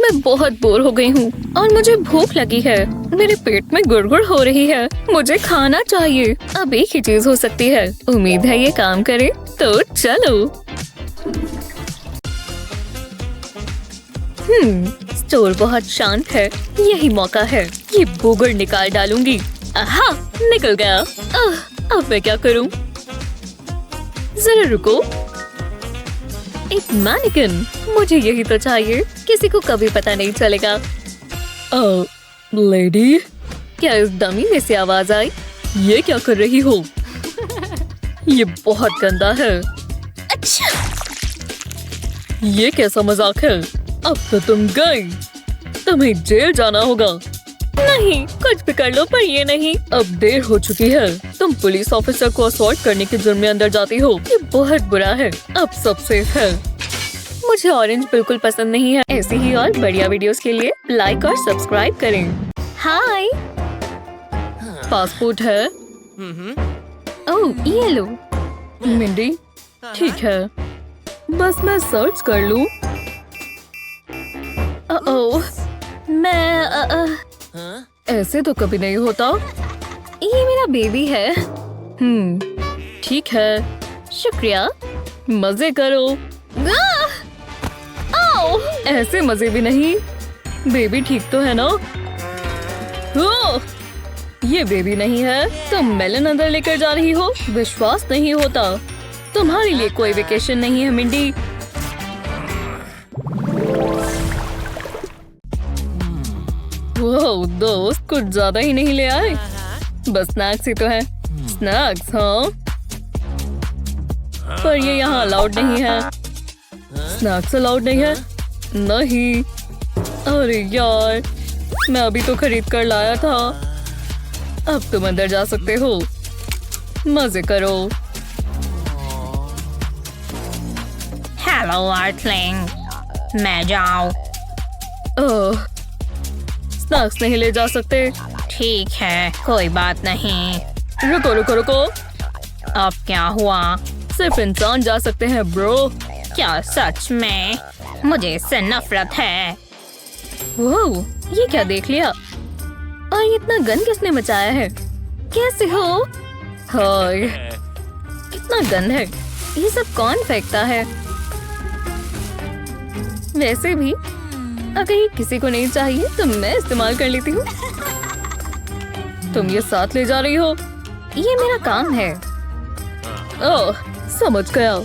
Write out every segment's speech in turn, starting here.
मैं बहुत बोर हो गई हूँ और मुझे भूख लगी है। मेरे पेट में गुड़गुड़ हो रही है। मुझे खाना चाहिए। अब एक ही चीज हो सकती है। उम्मीद है ये काम करे। तो चलो। स्टोर बहुत शांत है। यही मौका है। ये बोगड़ निकाल डालूंगी। आहा, निकल गया। अब मैं क्या करूं? जरा रुको। एक मैनिक्विन। मुझे यही तो चाहिए। किसी को कभी पता नहीं चलेगा। लेडी, क्या इस डमी में से आवाज आई? ये क्या कर रही हो? ये बहुत गंदा है। अच्छा, ये कैसा मजाक है? अब तो तुम गई। तुम्हें जेल जाना होगा। नहीं, कुछ भी कर लो पर ये नहीं। अब देर हो चुकी है। तुम पुलिस ऑफिसर को असॉल्ट करने के जुर्म में अंदर जाती हो। ये बहुत बुरा है। अब सब सेफ है। मुझे ऑरेंज बिल्कुल पसंद नहीं है। ऐसी ही और बढ़िया वीडियोस के लिए लाइक और सब्सक्राइब करें। हाय, पासपोर्ट है? ओह, ये लो। मिंडी, ठीक है। बस मैं सर्च कर लूं। ओह, मैं ऐसे तो कभी नहीं होता। ये मेरा बेबी है। ठीक है, शुक्रिया। मजे करो। ऐसे मजे भी नहीं। बेबी ठीक तो है ना? ओह, ये बेबी नहीं है। तुम मेलन अंदर लेकर जा रही हो? विश्वास नहीं होता। तुम्हारे लिए कोई वेकेशन नहीं है मिंडी। वो दोस्त कुछ ज्यादा ही नहीं ले आए। बस स्नैक्स ही तो है। स्नैक्स, हाँ, पर ये यहाँ अलाउड नहीं है। स्नैक्स अलाउड नहीं है? नहीं। अरे यार, मैं अभी तो खरीद कर लाया था। अब तुम अंदर जा सकते हो। मजे करो। हेलो आर्टलिंग, मैं जाऊँ? ओह, स्नैक्स नहीं ले जा सकते। ठीक है, कोई बात नहीं। रुको रुको रुको। अब क्या हुआ? सिर्फ इंसान जा सकते हैं ब्रो। क्या सच में? मुझे इससे नफरत है। वो ये क्या देख लिया? और ये इतना गंद किसने मचाया है? कैसे हो? हाय, कितना गंद है। ये सब कौन फेंकता है? वैसे भी अगर ये किसी को नहीं चाहिए तो मैं इस्तेमाल कर लेती हूँ। तुम ये साथ ले जा रही हो? ये मेरा काम है। ओह, समझ गया।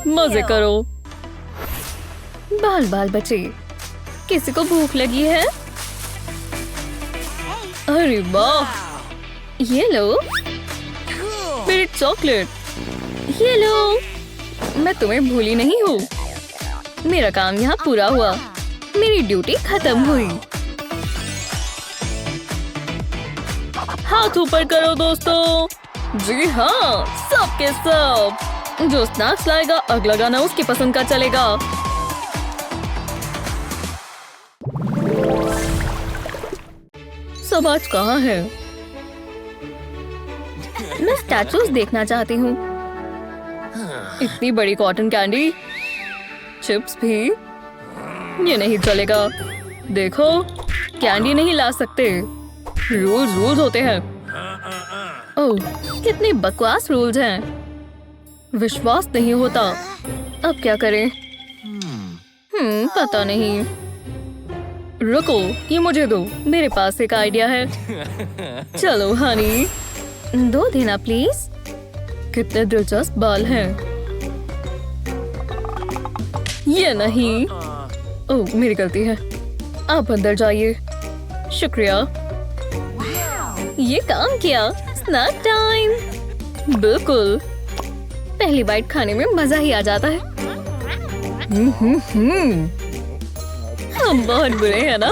मजे करो। बाल बाल बचे। किसी को भूख लगी है? अरे वाह, ये लो मेरी चॉकलेट। ये लो। मैं तुम्हें भूली नहीं हूँ। मेरा काम यहाँ पूरा हुआ। मेरी ड्यूटी खत्म हुई। हाथ ऊपर करो दोस्तों। जी हाँ, सबके सब। जो स्नैक्स लाएगा अगला गाना उसकी पसंद का चलेगा। सब आज कहाँ है? मैं स्टैचूज देखना चाहती हूँ। इतनी बड़ी कॉटन कैंडी, चिप्स भी। ये नहीं चलेगा। देखो, कैंडी नहीं ला सकते। रूल्स होते हैं। ओह, कितने बकवास रूल्स हैं। विश्वास नहीं होता। अब क्या करें? पता नहीं। रुको, ये मुझे दो। मेरे पास एक आइडिया है। चलो हनी, 2 देना प्लीज। कितने दिलचस्प बाल हैं। ये नहीं। ओह, मेरी गलती है। आप अंदर जाइए। शुक्रिया। ये काम किया। Snack time. बिल्कुल। पहली बाइट खाने में मजा ही आ जाता है। हम बहुत बुरे हैं ना?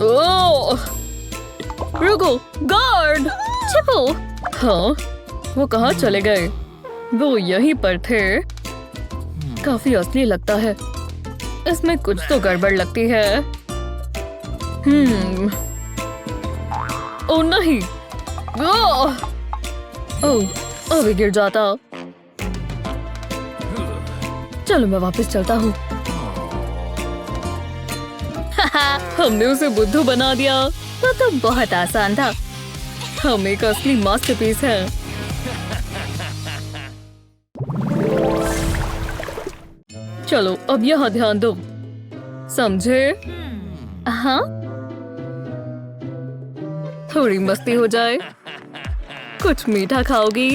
ओह, रुको, गार्ड, छिपो। हाँ, वो कहाँ चले गए? वो यहीं पर थे। काफी असली लगता है। इसमें कुछ तो गड़बड़ लगती है। ओह नहीं। ओह, अभी गिर जाता। चलो मैं वापस चलता हूँ। हमने उसे बुद्धू बना दिया। तो बहुत आसान था। हम एक असली मास्टरपीस है। चलो अब यहाँ ध्यान दो, समझे? हाँ, थोड़ी मस्ती हो जाए। कुछ मीठा खाओगी?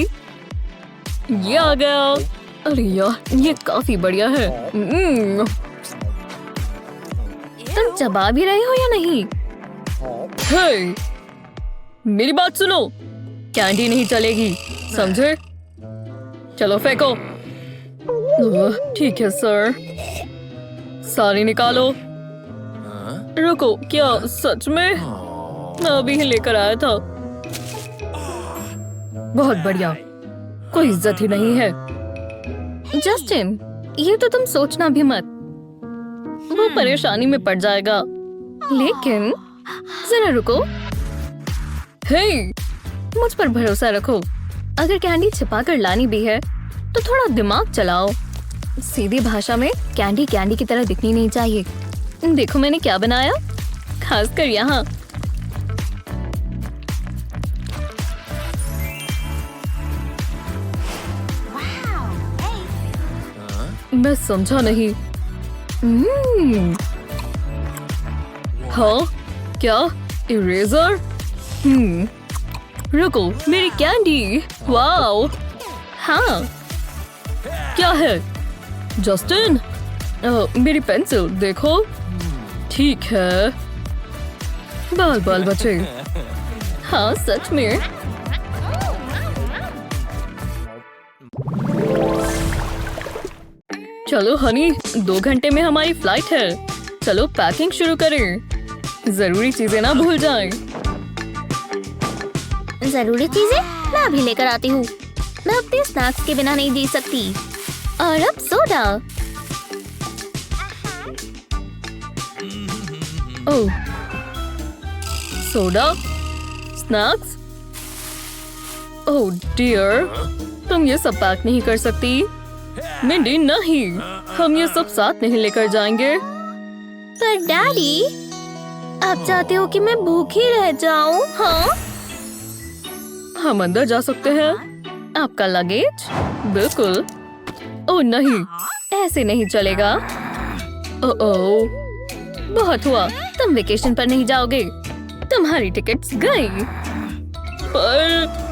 ये आ गया। अरे यार, ये काफी बढ़िया है। तुम चबा भी रहे हो या नहीं? हे, मेरी बात सुनो। कैंडी नहीं चलेगी, समझे? चलो फेंको। ठीक है सर। सारी निकालो। रुको, क्या सच में? मैं अभी ही लेकर आया था। बहुत बढ़िया, कोई इज्जत ही नहीं है। जस्टिन, ये तो तुम सोचना भी मत। वो परेशानी में पड़ जाएगा। लेकिन जरा रुको, हे, मुझ पर भरोसा रखो। अगर कैंडी छिपा कर लानी भी है तो थोड़ा दिमाग चलाओ। सीधी भाषा में कैंडी कैंडी की तरह दिखनी नहीं चाहिए। देखो मैंने क्या बनाया, खासकर यहाँ। मैं समझा नहीं। हाँ, क्या इरेजर? रुको, मेरी कैंडी। वाओ, हाँ, क्या है? जस्टिन, मेरी पेंसिल देखो। ठीक है, बाल बाल बचे। हाँ सच में। चलो हनी, 2 घंटे में हमारी फ्लाइट है। चलो पैकिंग शुरू करें। जरूरी चीजें ना भूल जाएं। जरूरी चीजें मैं अभी लेकर आती हूँ। मैं अपने स्नैक्स के बिना नहीं जी सकती। और अब सोडा। ओह, सोडा, स्नैक्स। ओह डियर, तुम ये सब पैक नहीं कर सकती। मिंडी नहीं, हम ये सब साथ नहीं लेकर जाएंगे। पर डैडी, आप चाहते हो कि मैं भूखी रह जाऊं? हाँ, हम अंदर जा सकते हैं। आपका लगेज? बिल्कुल। ओह नहीं, ऐसे नहीं चलेगा। ओह, बहुत हुआ। तुम वेकेशन पर नहीं जाओगे। तुम्हारी टिकट्स गई। पर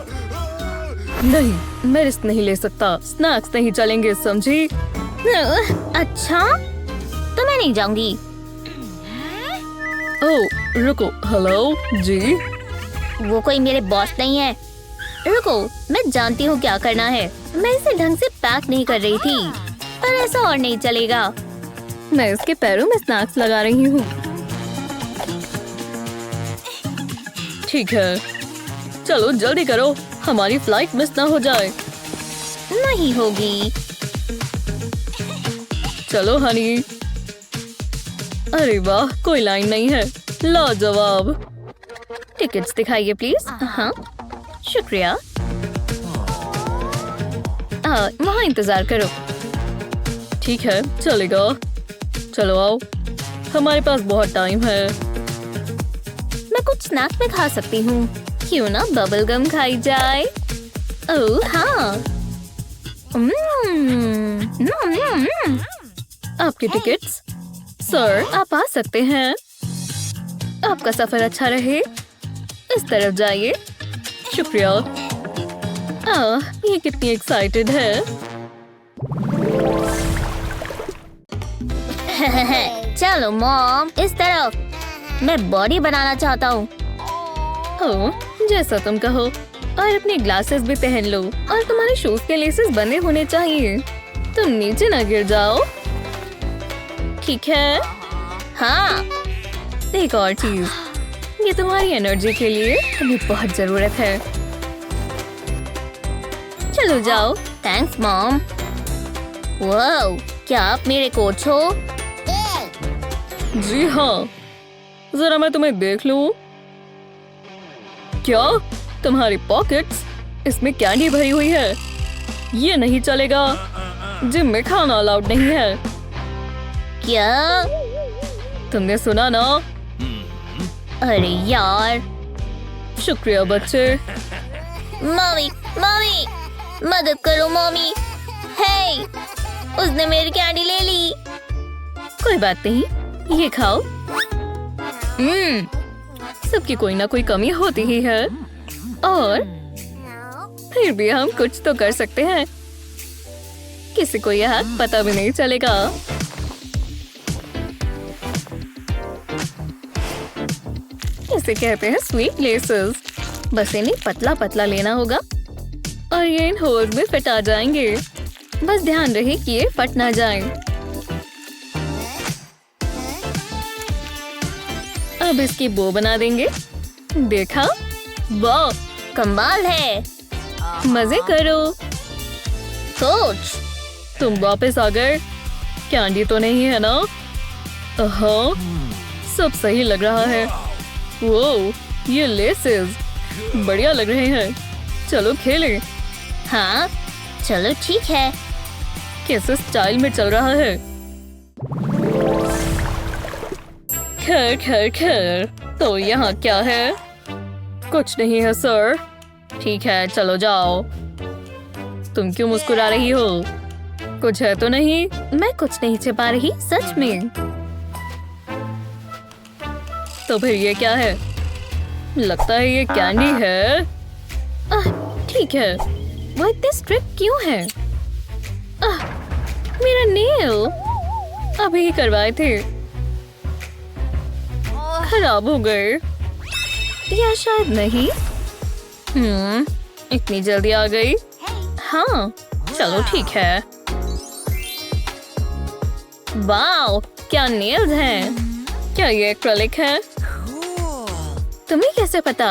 नहीं, मैं रिस्क नहीं ले सकता। स्नैक्स नहीं चलेंगे, समझी? अच्छा, तो मैं नहीं जाऊंगी। ओह रुको, हेलो जी। वो कोई मेरे बॉस नहीं है। रुको, मैं जानती हूँ क्या करना है। मैं इसे ढंग से पैक नहीं कर रही थी, पर ऐसा और नहीं चलेगा। मैं इसके पैरों में स्नैक्स लगा रही हूँ। ठीक है, चलो जल्दी करो, हमारी फ्लाइट मिस ना हो जाए। नहीं होगी। चलो हनी। अरे वाह, कोई लाइन नहीं है। लाजवाब। टिकट्स दिखाइए प्लीज। हाँ, शुक्रिया। वहाँ इंतजार करो। ठीक है, चलेगा। चलो आओ, हमारे पास बहुत टाइम है। मैं कुछ स्नैक में खा सकती हूँ। क्यों ना बबल गम खाई जाए? ओह हाँ। आपके टिकट्स। सर, आप आ सकते हैं। आपका सफर अच्छा रहे। इस तरफ जाइए। शुक्रिया। ये कितनी एक्साइटेड है। चलो मॉम, इस तरफ। मैं बॉडी बनाना चाहता हूँ। ओह, जैसा तुम कहो। और अपने ग्लासेस भी पहन लो। और तुम्हारे शूज के लेसेस बने होने चाहिए। तुम नीचे ना गिर जाओ। ठीक है? हाँ। एक और चीज, ये तुम्हारी एनर्जी के लिए हमें बहुत जरूरत है। चलो जाओ। Thanks mom. वाओ, क्या आप मेरे कोच हो? जी हाँ, जरा मैं तुम्हें देख लूं। क्या तुम्हारी पॉकेट्स? इसमें कैंडी भरी हुई है। ये नहीं चलेगा। जिम में खाना अलाउड नहीं है। क्या? तुमने सुना ना? अरे यार। शुक्रिया बच्चे। मम्मी मम्मी मदद करो मम्मी। हे, उसने मेरी कैंडी ले ली। कोई बात नहीं, ये खाओ। सबकी कोई ना कोई कमी होती ही है, और फिर भी हम कुछ तो कर सकते हैं। किसी को यह पता भी नहीं चलेगा। इसे कहते हैं स्वीट लेसेस। बस इन्हें पतला पतला लेना होगा और ये इन होल्स में फिट आ जाएंगे। बस ध्यान रहे कि ये फट ना जाए। अब इसकी बो बना देंगे। देखा? वाह, कमाल है। मजे करो। कोच, तुम वापस आ गए। कैंडी तो नहीं है ना? हाँ, सब सही लग रहा है। वो ये लेसेस बढ़िया लग रहे हैं। चलो खेलें। हाँ चलो ठीक है। कैसे स्टाइल में चल रहा है। खैर खैर खैर, तो यहाँ क्या है? कुछ नहीं है सर। ठीक है, चलो जाओ। तुम क्यों मुस्कुरा रही हो? कुछ है तो नहीं? मैं कुछ नहीं छिपा रही, सच में। तो फिर ये क्या है? लगता है ये कैंडी है। ठीक है, वो इतने स्ट्रिक्ट क्यों है? मेरा नेल अभी ही करवाए थे, खराब हो गए। या शायद नहीं। इतनी जल्दी आ गई। हाँ चलो ठीक है। वाओ, क्या नेल्स हैं। क्या ये एक्रेलिक है? तुम्हें कैसे पता?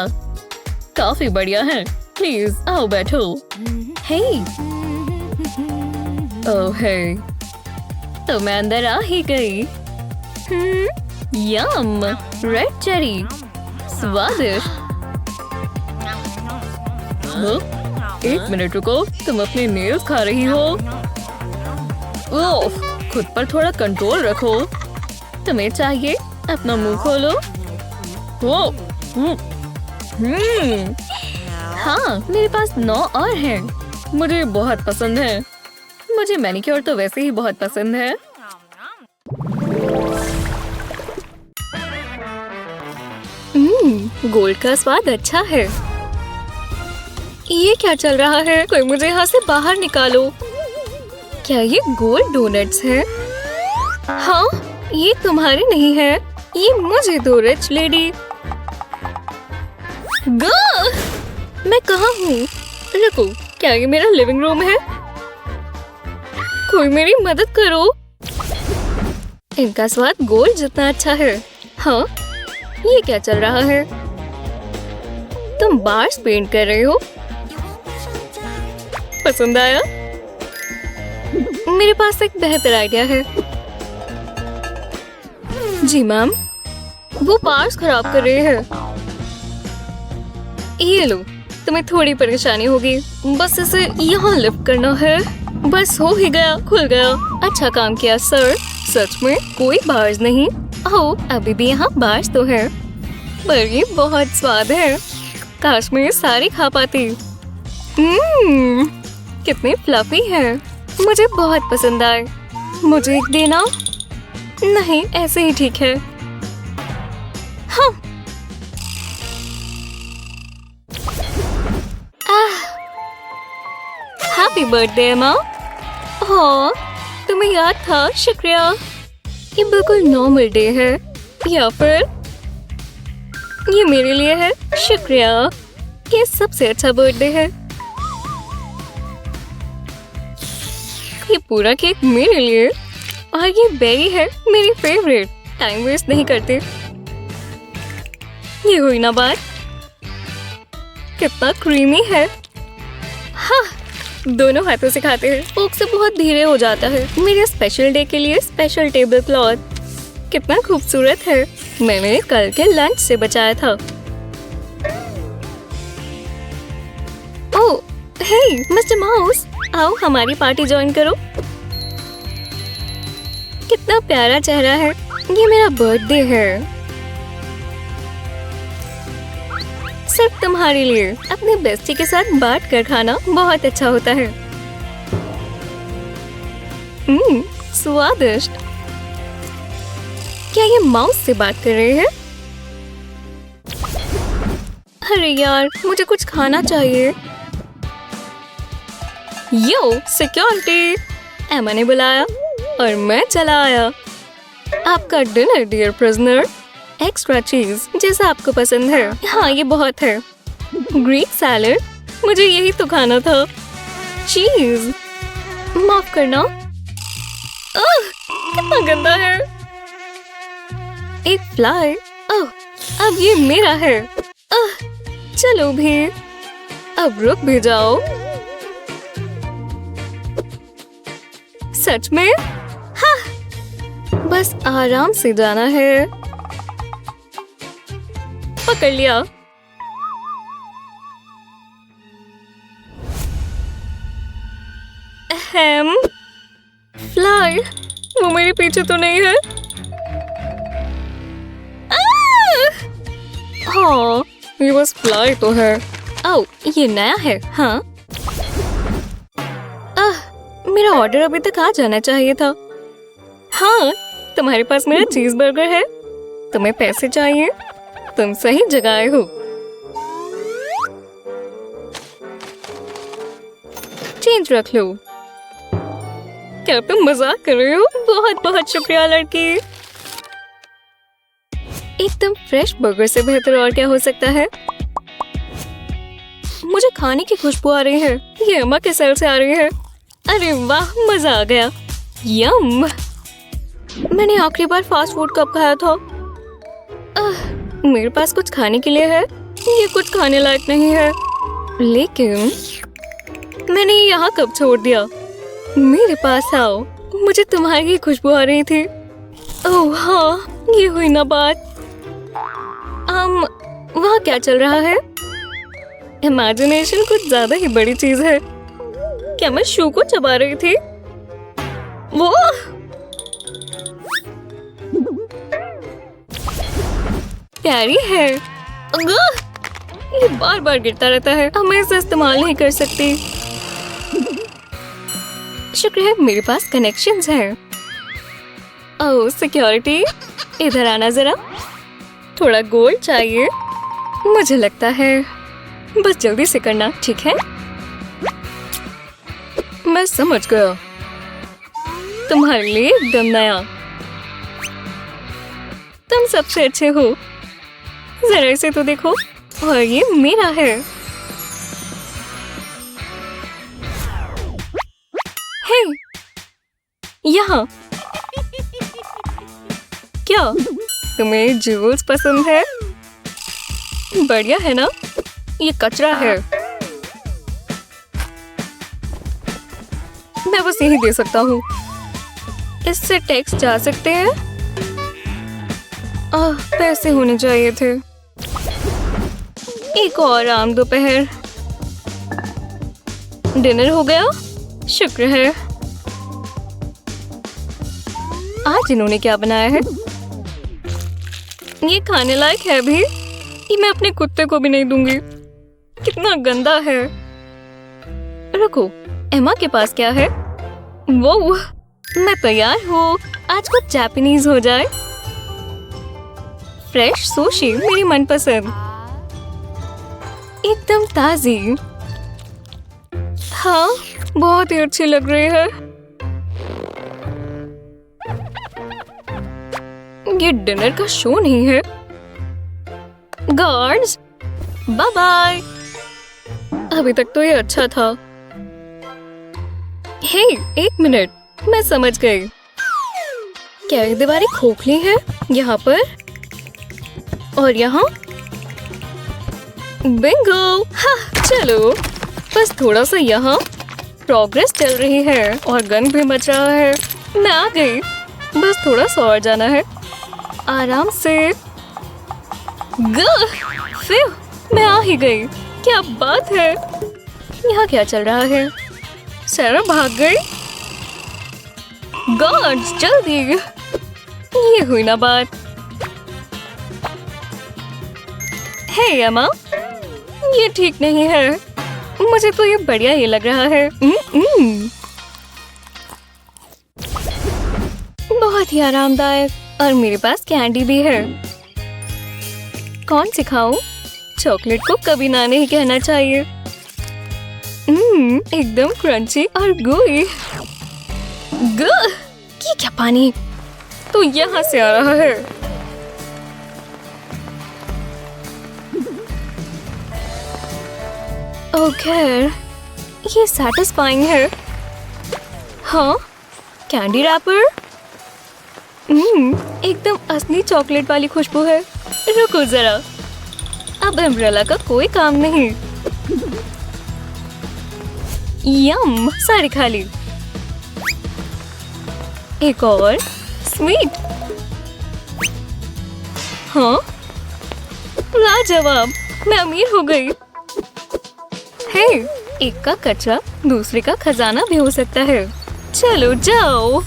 काफी बढ़िया है। प्लीज आओ बैठो। हे, ओह हे, तो मैं अंदर आ ही गई। यम, रेड चेरी, स्वादिष्ट। एक मिनट रुको, तुम अपने नेल्स खा रही हो? ओह, खुद पर थोड़ा कंट्रोल रखो। तुम्हें चाहिए? अपना मुंह खोलो। ओह, हाँ, मेरे पास 9 और हैं। मुझे बहुत पसंद है। मुझे मैनिक्योर तो वैसे ही बहुत पसंद है। गोल्ड का स्वाद अच्छा है। ये क्या चल रहा है? कोई मुझे यहाँ से बाहर निकालो। क्या ये गोल्ड डोनट्स हैं? हाँ, ये तुम्हारे नहीं है। ये मुझे दो रिच लेडी। मैं कहाँ हूँ? रुको, क्या ये मेरा लिविंग रूम है? कोई मेरी मदद करो। इनका स्वाद गोल्ड जितना अच्छा है। हाँ, ये क्या चल रहा है? तुम बार्स पेंट कर रहे हो? पसंद आया? मेरे पास एक बेहतर आइडिया है। जी मैम, वो बार्स खराब कर रहे हैं। ये लो, तुम्हें थोड़ी परेशानी होगी। बस इसे यहाँ लिफ्ट करना है। बस हो ही गया, खुल गया। अच्छा काम किया सर। सच में कोई बार्स नहीं। ओह, अभी भी यहाँ बार्स तो है, पर ये बहुत स्वाद है। काश मैं ये सारी खा पाती। कितने फ्लफी है। मुझे बहुत पसंद आए। मुझे एक देना? नहीं, ऐसे ही ठीक है। हाँ। हैप्पी बर्थडे माँ। हाँ, तुम्हें याद था, शुक्रिया। ये बिल्कुल नॉर्मल डे है, या फिर ये मेरे लिए है। शुक्रिया, ये सबसे अच्छा बर्थडे है। ये पूरा केक मेरे लिए, और ये बेरी है मेरी फेवरेट। टाइम वेस्ट नहीं करते। ये हुई ना बात? कितना क्रीमी है। हाँ, दोनों हाथों से खाते हैं। फोक से बहुत धीरे हो जाता है। मेरे स्पेशल डे के लिए स्पेशल टेबल क्लॉथ। कितना खूबसूरत है। मैंने कल के लंच से बचाया था। ओह, हे मिस्टर माउस, आओ हमारी पार्टी ज्वाइन करो। कितना प्यारा चेहरा है। ये मेरा बर्थडे है, सिर्फ तुम्हारे लिए। अपने बेस्टी के साथ बांट कर खाना बहुत अच्छा होता है। स्वादिष्ट। क्या ये माउस से बात कर रहे हैं? अरे यार, मुझे कुछ खाना चाहिए। यो सिक्योरिटी, एमा ने बुलाया और मैं चला आया। आपका डिनर डियर प्रिजनर। एक्स्ट्रा चीज जैसा आपको पसंद है। हाँ, ये बहुत है। ग्रीक सैलेड, मुझे यही तो खाना था। चीज, माफ करना। कितना गंदा है। एक फ्लाई। अब ये मेरा है। चलो भी, अब रुक भी जाओ। सच में? हाँ, बस आराम से जाना है। पकड़ लिया। अहम, फ्लाई, वो मेरे पीछे तो नहीं है? हाँ, ये बस फ्लाई तो है। ओह, ये नया है। हाँ, मेरा ऑर्डर अभी तक आ जाना चाहिए था। हाँ, तुम्हारे पास मेरा चीज बर्गर है। तुम्हें पैसे चाहिए? तुम सही जगह आए हो। चेंज रख लो। क्या तुम मजाक कर रहे हो? बहुत बहुत शुक्रिया लड़की। एकदम फ्रेश बर्गर से बेहतर और क्या हो सकता है? मुझे खाने की खुशबू आ रही है। ये अम्मा के सेल से आ रही है। अरे वाह, मजा आ गया। यम। मैंने आखिरी बार फास्ट फूड कब खाया था? मेरे पास कुछ खाने के लिए है। ये कुछ खाने लायक नहीं है, लेकिन मैंने ये यहाँ कब छोड़ दिया? मेरे पास आओ, मुझे तुम्हारी ही खुशबू आ रही थी। ओह हाँ, ये हुई ना बात। वहाँ क्या चल रहा है? इमेजिनेशन कुछ ज्यादा ही बड़ी चीज है। क्या मैं शू को चबा रही थी? वो प्यारी है। ये बार बार गिरता रहता है। अब मैं इसे इस्तेमाल नहीं कर सकती। शुक्र है मेरे पास कनेक्शंस हैं। ओह सिक्योरिटी, इधर आना जरा। थोड़ा गोल्ड चाहिए। मुझे लगता है बस जल्दी से करना, ठीक है? मैं समझ गया। तुम्हारे लिए एकदम नया। तुम सबसे अच्छे हो। जरा इसे तो देखो। और ये मेरा है। हे, यहाँ। क्या तुम्हें जूल्स पसंद है? बढ़िया है ना? ये कचरा है। मैं बस यही दे सकता हूँ। इससे टैक्स जा सकते हैं। पैसे होने चाहिए थे। एक और आम दोपहर। डिनर हो गया? शुक्र है। आज इन्होंने क्या बनाया है? ये खाने लायक है भी? ये मैं अपने कुत्ते को भी नहीं दूंगी। कितना गंदा है। रुको, एमा के पास क्या है? वो मैं तैयार हूँ। आज कुछ जापानीज हो जाए। फ्रेश सुशी मेरी मनपसंद, एकदम ताजी। हाँ, बहुत ही अच्छी लग रही है। ये डिनर का शो नहीं है। Guards, bye bye. अभी तक तो ये अच्छा था। हे, एक मिनट, मैं समझ गई। क्या ये दीवारें खोखली है? यहाँ पर और यहाँ। बिंगो। हाँ, चलो बस थोड़ा सा यहाँ। प्रोग्रेस चल रही है और गन भी मच रहा है। मैं आ गई। बस थोड़ा सा और जाना है। आराम से। फिर मैं आ ही गई। क्या बात है। यहाँ क्या चल रहा है? सारा भाग गई। गार्ड्स जल्दी। ये हुई ना बात। हे एमा, ये ठीक नहीं है। मुझे तो ये बढ़िया ही लग रहा है। बहुत ही आरामदायक और मेरे पास कैंडी भी है। कौन सी खाऊं? चॉकलेट को कभी ना नहीं कहना चाहिए। एकदम क्रंची और gooey। ये क्या पानी तो यहाँ से आ रहा है। ओके, ये सैटिस्फाइंग है। हाँ, कैंडी रैपर। एकदम असली चॉकलेट वाली खुशबू है। रुको जरा, अब अम्ब्रेला का कोई काम नहीं। यम, सारी खाली। एक और स्वीट। हाँ, लाजवाब, मैं अमीर हो गई। हे, एक का कचरा दूसरे का खजाना भी हो सकता है। चलो जाओ,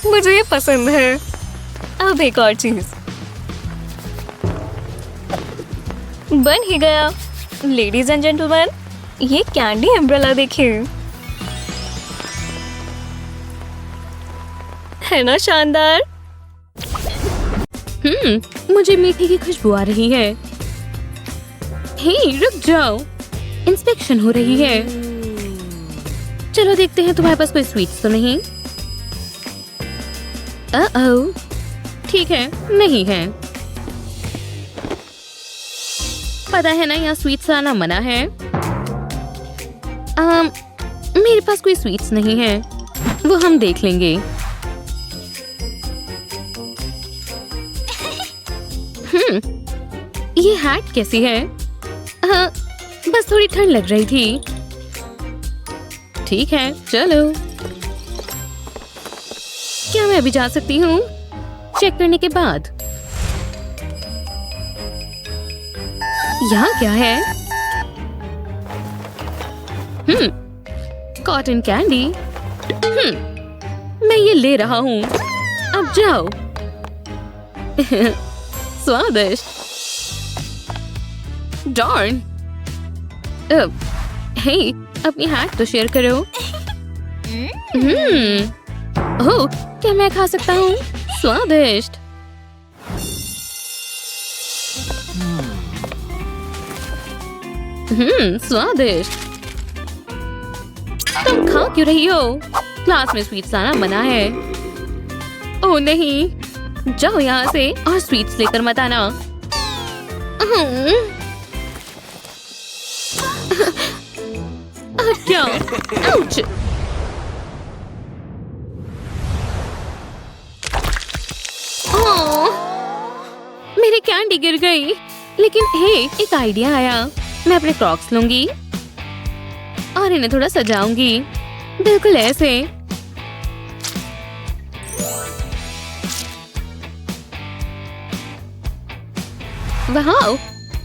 मुझे ये पसंद है। अब एक और चीज बन ही गया। लेडीज एंड जेंटलमैन, ये कैंडी अम्ब्रेला देखिए, है ना शानदार? मुझे मीठे की खुशबू आ रही है। हे, रुक जाओ, इंस्पेक्शन हो रही है। चलो देखते हैं तुम्हारे पास कोई स्वीट्स तो नहीं। ठीक है, नहीं है। पता है ना, यहाँ स्वीट्स आना मना है। मेरे पास कोई स्वीट्स नहीं है, वो हम देख लेंगे। ये हैट कैसी है? बस थोड़ी ठंड लग रही थी। ठीक है, चलो। क्या मैं अभी जा सकती हूँ? चेक करने के बाद। यहाँ क्या है? Cotton candy. मैं ये ले रहा हूँ। अब जाओ। स्वादिष्ट। डॉर्न। हे, अपनी हैट तो शेयर करो। ओह, क्या मैं खा सकता हूँ? स्वादिष्ट। स्वादिष्ट। तुम खा क्यों रही हो? क्लास में स्वीट्स लाना मना है। ओह नहीं, जाओ यहाँ से और स्वीट्स लेकर मत आना। क्या? आउच! मेरी कैंडी गिर गई। लेकिन हे, एक आइडिया आया। मैं अपने क्रॉक्स लूंगी और इन्हें थोड़ा सजाऊंगी, बिल्कुल ऐसे। वाह,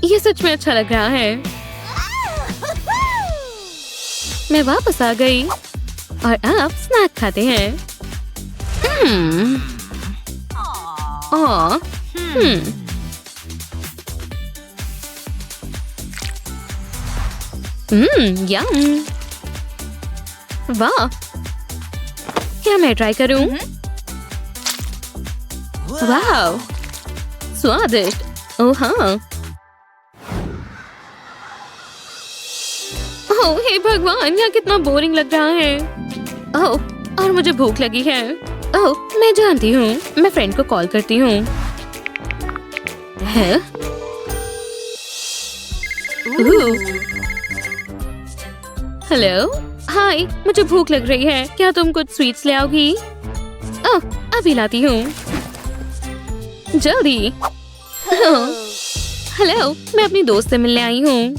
ये सच में अच्छा लग रहा है। मैं वापस आ गई और अब स्नैक खाते हैं। यम। वाह, क्या मैं ट्राई करूं? वाह, स्वादिष्ट। ओह हाँ। ओह हे भगवान, यहाँ कितना बोरिंग लग रहा है। ओह, और मुझे भूख लगी है। ओह, मैं जानती हूँ, मैं फ्रेंड को कॉल करती हूँ। है? हेलो, हाय, मुझे भूख लग रही है। क्या तुम कुछ स्वीट्स ले आओगी? ओह, अभी लाती हूँ, जल्दी। हेलो, मैं अपनी दोस्त से मिलने आई हूँ।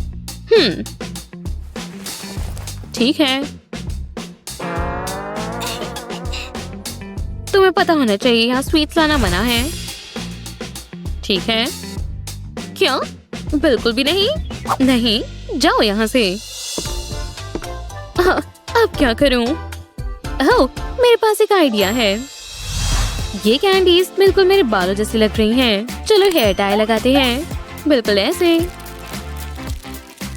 ठीक है, तुम्हें पता होना चाहिए यहाँ स्वीट्स लाना मना है। ठीक है। क्या? बिल्कुल भी नहीं। नहीं, जाओ यहाँ से। अब क्या करूं? ओह, मेरे पास एक आइडिया है। ये कैंडीज बिल्कुल मेरे बालों जैसी लग रही हैं। चलो हेयर टाई लगाते हैं, बिल्कुल ऐसे।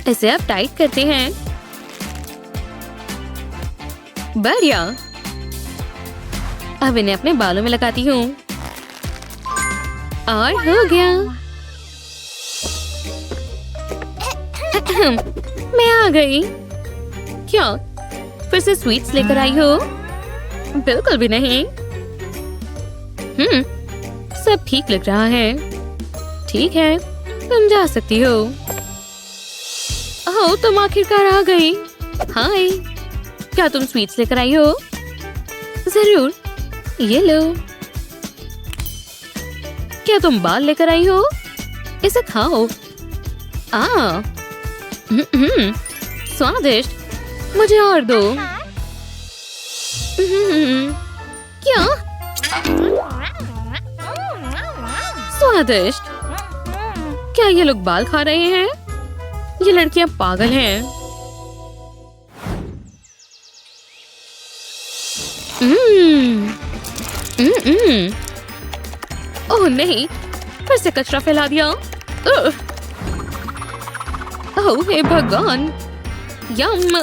इसे अब टाइट करते हैं। बढ़िया। अब इन्हें अपने बालों में लगाती हूँ और हो गया। मैं आ गई। क्या फिर से स्वीट्स लेकर आई हो? बिल्कुल भी नहीं। सब ठीक लग रहा है। ठीक है, तुम जा सकती हो। ओह, तुम आखिरकार आ गई। हाय, क्या तुम स्वीट्स लेकर आई हो? जरूर, ये लो। क्या तुम बाल लेकर आई हो? इसे खाओ। स्वादिष्ट। मुझे और दो। क्या स्वादिष्ट। क्या ये लोग बाल खा रहे हैं? ये लड़कियां पागल हैं। ओह नहीं, फिर से कचरा फैला दिया। ओह हे भगवान। यम।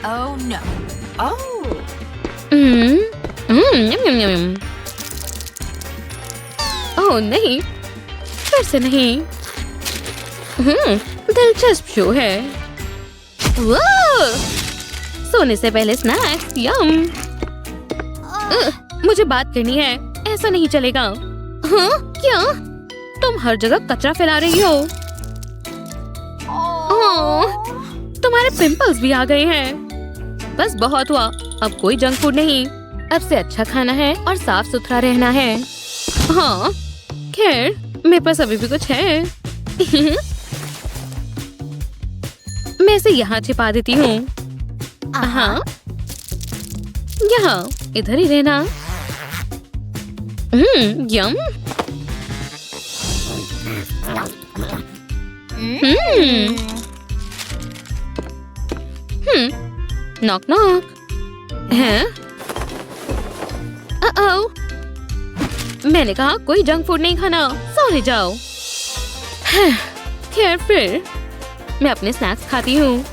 Oh no. Oh. यम यम यम। ओह नहीं, फिर से नहीं। दिलचस्प शो है। सोने से पहले स्नैक्स। यम। मुझे बात करनी है, ऐसा नहीं चलेगा। हाँ क्या? तुम हर जगह कचरा फैला रही हो। तुम्हारे पिंपल्स भी आ गए हैं। बस बहुत हुआ, अब कोई जंक फूड नहीं। अब से अच्छा खाना है और साफ सुथरा रहना है। हाँ खैर, मेरे पास अभी भी कुछ है। मैं इसे यहाँ छिपा देती हूँ। हाँ, यहाँ इधर ही रहना। यम। Knock knock. हैं? मैंने कहा कोई जंक फूड नहीं खाना, सो जाओ। खैर फिर मैं अपने स्नैक्स खाती हूँ।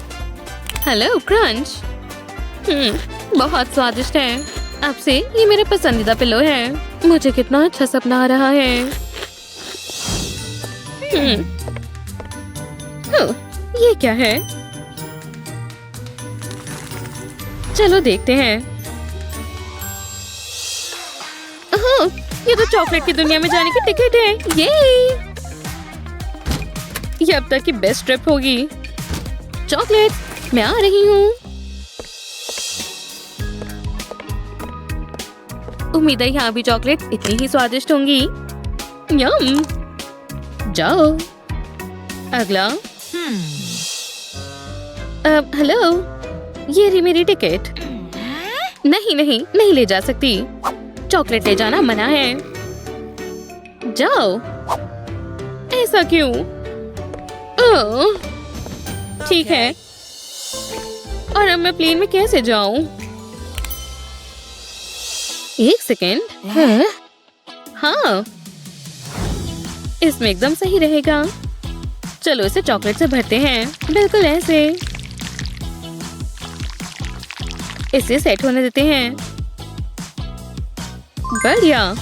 Hello crunch. बहुत स्वादिष्ट है। अब से ये मेरा पसंदीदा पिलो है। मुझे कितना अच्छा सपना आ रहा है। ये क्या है? चलो देखते हैं। ये तो चॉकलेट की दुनिया में जाने की टिकट है। ये अब तक की बेस्ट ट्रिप होगी। चॉकलेट, मैं आ रही हूँ। उम्मीद है यहाँ भी चॉकलेट इतनी ही स्वादिष्ट होंगी। यम। जाओ। अगला। हेलो, ये रही मेरी टिकट। नहीं नहीं, नहीं ले जा सकती। चॉकलेट ले जाना मना है। जाओ। ऐसा क्यों? ओह, ठीक है। और अब मैं प्लेन में कैसे जाऊं? एक सेकेंड। हाँ, इसमें एकदम सही रहेगा। चलो इसे चॉकलेट से भरते हैं, बिल्कुल ऐसे। इसे सेट होने देते हैं। बढ़िया।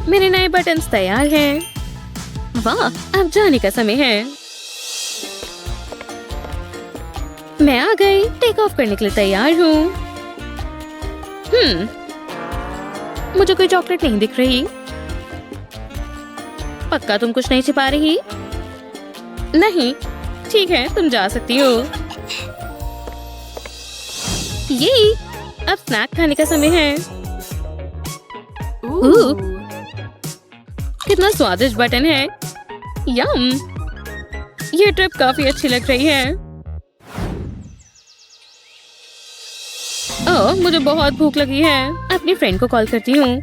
मेरे नए बटन्स तैयार हैं। वाह, अब जाने का समय है। मैं आ गई। टेक ऑफ करने के लिए तैयार हूँ। मुझे कोई चॉकलेट नहीं दिख रही। पक्का तुम कुछ नहीं छिपा रही? नहीं, ठीक है, तुम जा सकती हो। ये अब स्नैक खाने का समय है। कितना स्वादिष्ट बटन है। यम। ये ट्रिप काफी अच्छी लग रही है। ओह, मुझे बहुत भूख लगी है। अपनी फ्रेंड को कॉल करती हूँ।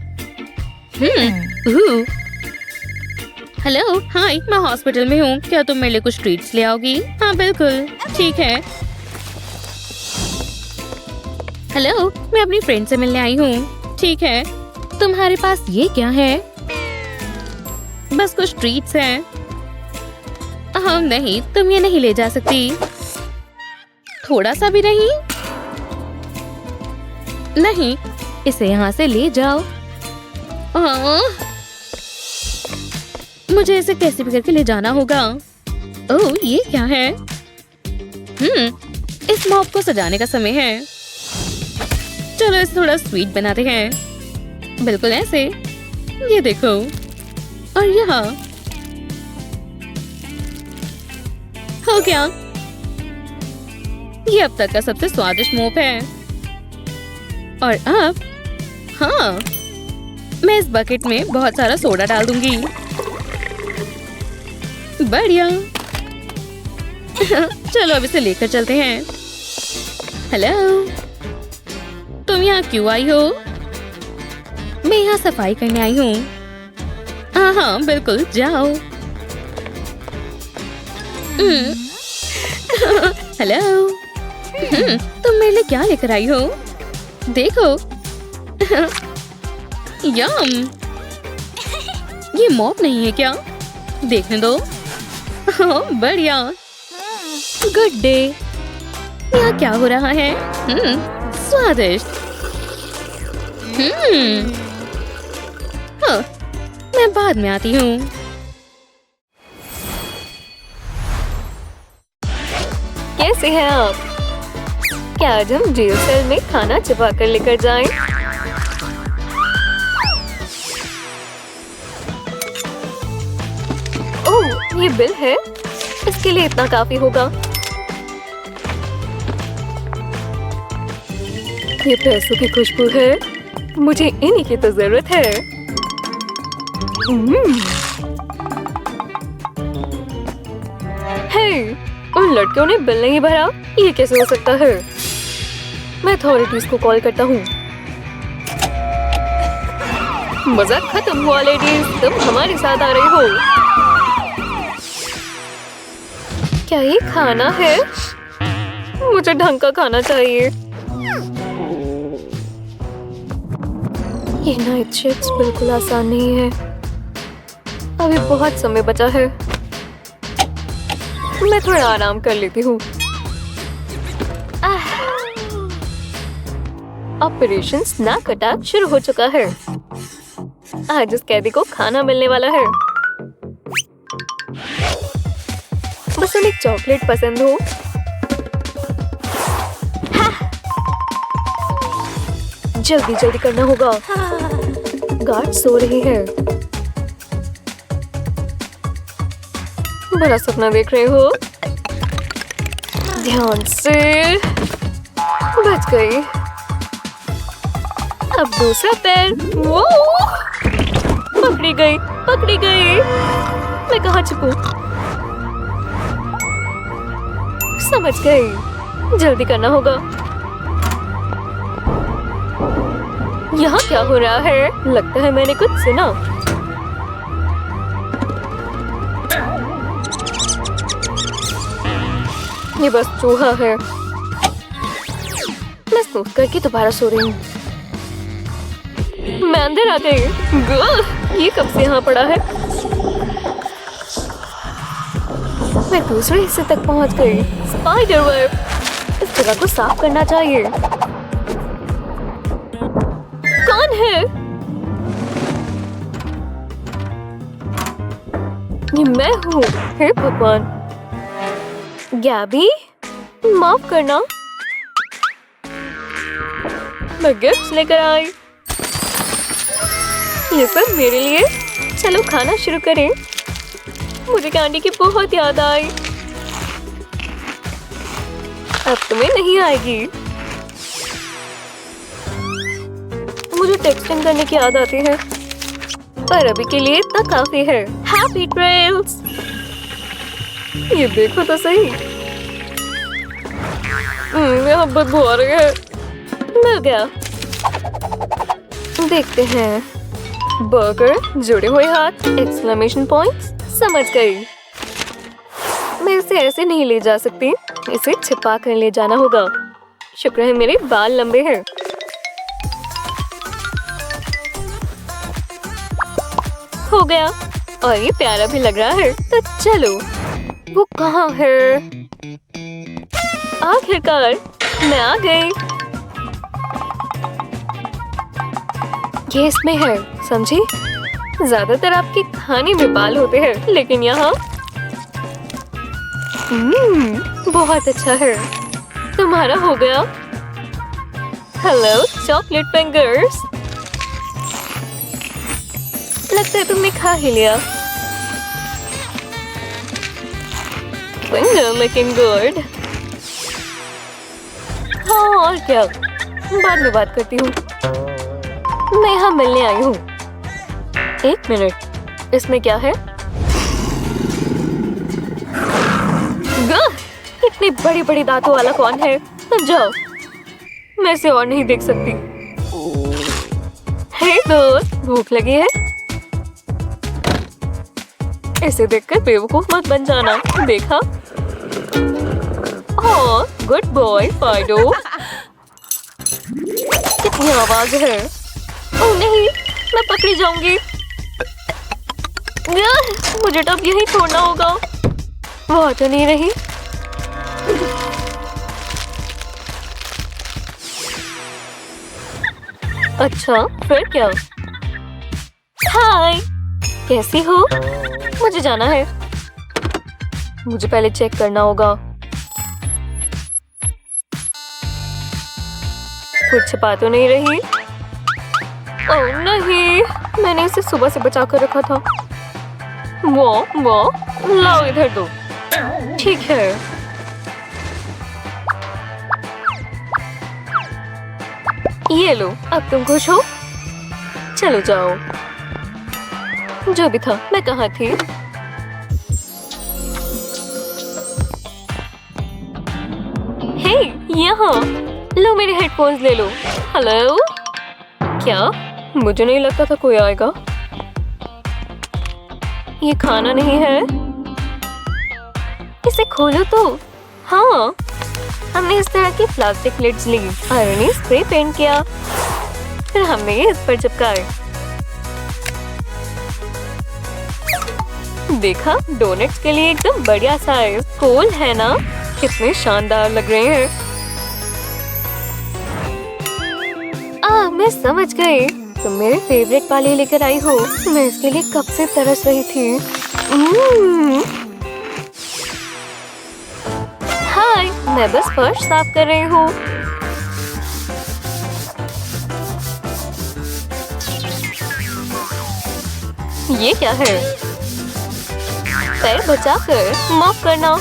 हेलो, हाय, मैं हॉस्पिटल में हूँ। क्या तुम मेरे लिए कुछ ट्रीट्स ले आओगी? हाँ बिल्कुल, ठीक है। हेलो, मैं अपनी फ्रेंड से मिलने आई हूँ। ठीक है, तुम्हारे पास ये क्या है? बस कुछ ट्रीट्स हैं। हाँ नहीं, तुम ये नहीं ले जा सकती। थोड़ा सा भी नहीं? नहीं, इसे यहाँ से ले जाओ। मुझे इसे कैसे भी करके ले जाना होगा। ओह, ये क्या है? इस मॉब को सजाने का समय है। चलो इसे थोड़ा स्वीट बनाते हैं। बिल्कुल ऐसे। ये देखो, और यहाँ हो गया। ये अब तक का सबसे स्वादिष्ट मोप है। और अब हाँ, मैं इस बकेट में बहुत सारा सोडा डाल दूंगी। बढ़िया। चलो अब इसे लेकर चलते हैं। हेलो, तुम यहाँ क्यों आई हो? मैं यहाँ सफाई करने आई हूँ। हाँ बिल्कुल, जाओ। हेलो, तुम मेरे लिए क्या लेकर आई हो? देखो। यम, ये मॉप नहीं है क्या? देखने दो। बढ़िया। Good day. यहाँ क्या हो रहा है? स्वादिष्ट। हाँ, मैं बाद में आती हूँ। कैसे हैं आप? क्या आज हम जेल सेल में खाना छिपा कर लेकर जाएं? ओह, ये बिल है। इसके लिए इतना काफी होगा। ये पैसों की खुशबू है। मुझे इन्हीं की तो जरूरत है। हे, उन लड़कियों ने बिल नहीं भरा। ये कैसे हो सकता है? मैं अथॉरिटीज को कॉल करता हूँ। मजाक खत्म हुआ लेडीज, तुम हमारे साथ आ रही हो। क्या ये खाना है? मुझे ढंग का खाना चाहिए। ये नाइट शिफ्ट्स बिल्कुल आसान नहीं है। अभी बहुत समय बचा है। मैं थोड़ा आराम कर लेती हूँ। ऑपरेशन स्नैक अटैक शुरू हो चुका है। आज इस कैदी को खाना मिलने वाला है। बस उन्हें चॉकलेट पसंद हो। जल्दी जल्दी करना होगा। गार्ड सो रही है। बड़ा सपना देख रहे हो। ध्यान से। बच गई। अब दूसरा पैर। वो पकड़ी गई, पकड़ी गई। मैं कहाँ छुपूं? समझ गई। जल्दी करना होगा। यहाँ क्या हो रहा है? लगता है मैंने कुछ सुना। ये बस चूहा है। मैं सोच करके दोबारा सो रही हूँ। मैं अंदर आ गई। ये कब से यहाँ पड़ा है? मैं दूसरे हिस्से तक पहुँच गई। Spider web. इस जगह को साफ करना चाहिए। कौन है? ये मैं हूँ। हे भगवान। गैबी, माफ करना। मैं गिफ्ट लेकर आई। ये सब मेरे लिए। चलो खाना शुरू करें। मुझे कैंडी की बहुत याद आई। अब तुम्हें नहीं आएगी। मुझे टेक्सटिंग करने की याद आती है, पर अभी के लिए इतना काफी है। Happy trails. ये देखो तो सही। यहाँ बदबू आ रही है। मिल गया। देखते हैं। बर्गर, जुड़े हुए हाथ, एक्सक्लेमेशन पॉइंट्स। समझ गई। मैं इसे ऐसे नहीं ले जा सकती। इसे छिपा कर ले जाना होगा। शुक्र है मेरे बाल लंबे हैं। हो गया और ये प्यारा भी लग रहा है। तो चलो, वो कहाँ है? आखिरकार मैं आ गई। ये इसमें है, समझी? ज्यादातर आपके खाने में बाल होते हैं, लेकिन यहाँ बहुत अच्छा है। तुम्हारा हो गया। Hello chocolate fingers. लगता है तुमने खा ही लिया। Finger looking good. हाँ और क्या, बाद में बात करती हूँ। मैं यहाँ मिलने आई हूँ। एक मिनट, इसमें क्या है? इतनी बड़ी बड़ी दांतों वाला कौन है? जाओ, मैं इसे और नहीं देख सकती। हे दोस्त, भूख लगी है? इसे देखकर बेवकूफ मत बन जाना। देखा? ओह, गुड बॉय फाइडो। कितनी आवाज है। ओह नहीं, मैं पकड़ी जाऊंगी। मुझे तो अब यही छोड़ना होगा। वो तो नहीं रही। अच्छा, फिर क्या? हाय, कैसी हो? मुझे जाना है। मुझे पहले चेक करना होगा। कुछ छिपा तो नहीं रही? ओह नहीं, मैंने इसे सुबह से बचा कर रखा था। वो लाओ इधर दो। ठीक है। ये लो, अब तुम खुश हो? चलो जाओ। जो भी था, मैं कहाँ थी? हे, यहाँ लो, मेरे हेडफोन्स ले लो। हेलो? क्या? मुझे नहीं लगता था कोई आएगा। ये खाना नहीं है। इसे खोलो तो। हाँ, हमने इस तरह की प्लास्टिक लिड्स ली, आयरनी स्प्रे पेंट किया, फिर हमने ये इस पर चिपकाए। देखा, डोनट्स के लिए एकदम बढ़िया साइज। कूल है ना? कितने शानदार लग रहे हैं। मैं समझ गई, तुम मेरे फेवरेट वाले लेकर आई हो। मैं इसके लिए कब से तरस रही थी। हाय, मैं बस फर्श साफ कर रही हूँ। ये क्या है? पैर बचाकर माफ करना।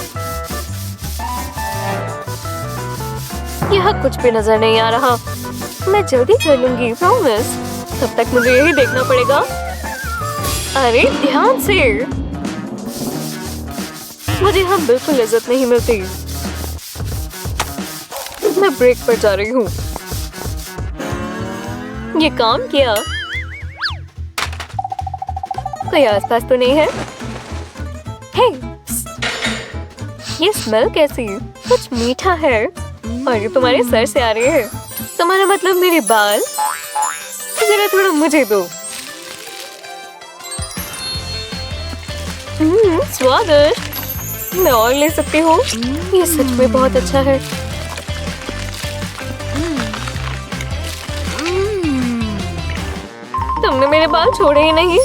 यहाँ कुछ भी नजर नहीं आ रहा। मैं जल्दी कर लूंगी, प्रॉमिस। तब तक मुझे यही देखना पड़ेगा। अरे ध्यान से, मुझे यहाँ बिल्कुल इज्जत नहीं मिलती। मैं ब्रेक पर जा रही हूँ। ये काम किया। कोई आसपास तो नहीं है? हे, ये स्मेल कैसी? कुछ मीठा है और ये तुम्हारे सर से आ रही है। तुम्हारा मतलब मेरे बाल? जरा थोड़ा मुझे दो। स्वादिष्ट। मैं और ले सकती हूँ? ये सच में बहुत अच्छा है। तुमने मेरे बाल छोड़े ही नहीं।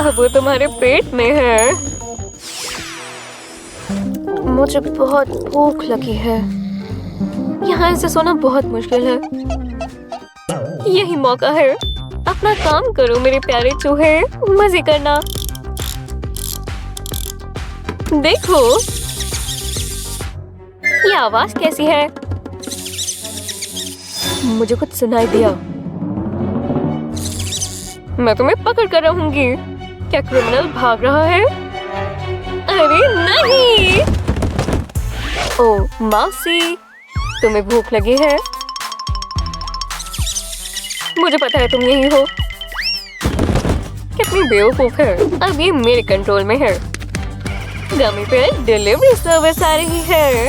अब वो तुम्हारे पेट में है। मुझे बहुत भूख लगी है। यहाँ से सोना बहुत मुश्किल है। यही मौका है। अपना काम करो मेरे प्यारे चूहे। मजे करना। देखो, ये आवाज कैसी है? मुझे कुछ सुनाई दिया। मैं तुम्हें पकड़ कर रहूंगी। क्या क्रिमिनल भाग रहा है? अरे नहीं! ओह मौसी, तुम्हें भूख लगी है? मुझे पता है तुम यही हो। कितनी बेवकूफ है। अब ये मेरे कंट्रोल में है। गमी पे डिलीवरी सर्विस आ रही है।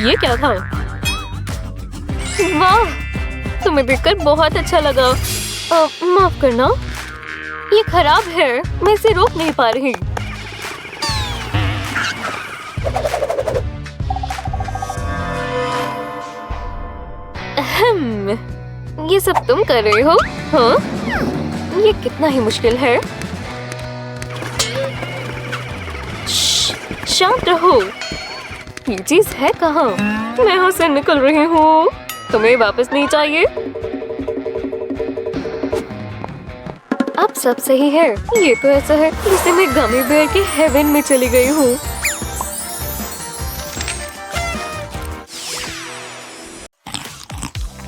ये क्या था? वाह, तुम्हें देखकर बहुत अच्छा लगा। माफ करना, ये खराब है, मैं इसे रोक नहीं पा रही। ये सब तुम कर रहे हो? हाँ? ये कितना ही मुश्किल है। शांत रहो। ये चीज है कहाँ? मैं यहाँ से निकल रही हूँ। तुम्हें वापस नहीं चाहिए? अब सब सही है। ये तो ऐसा है जैसे मैं गमी बेयर के हेवन में चली गई हूँ।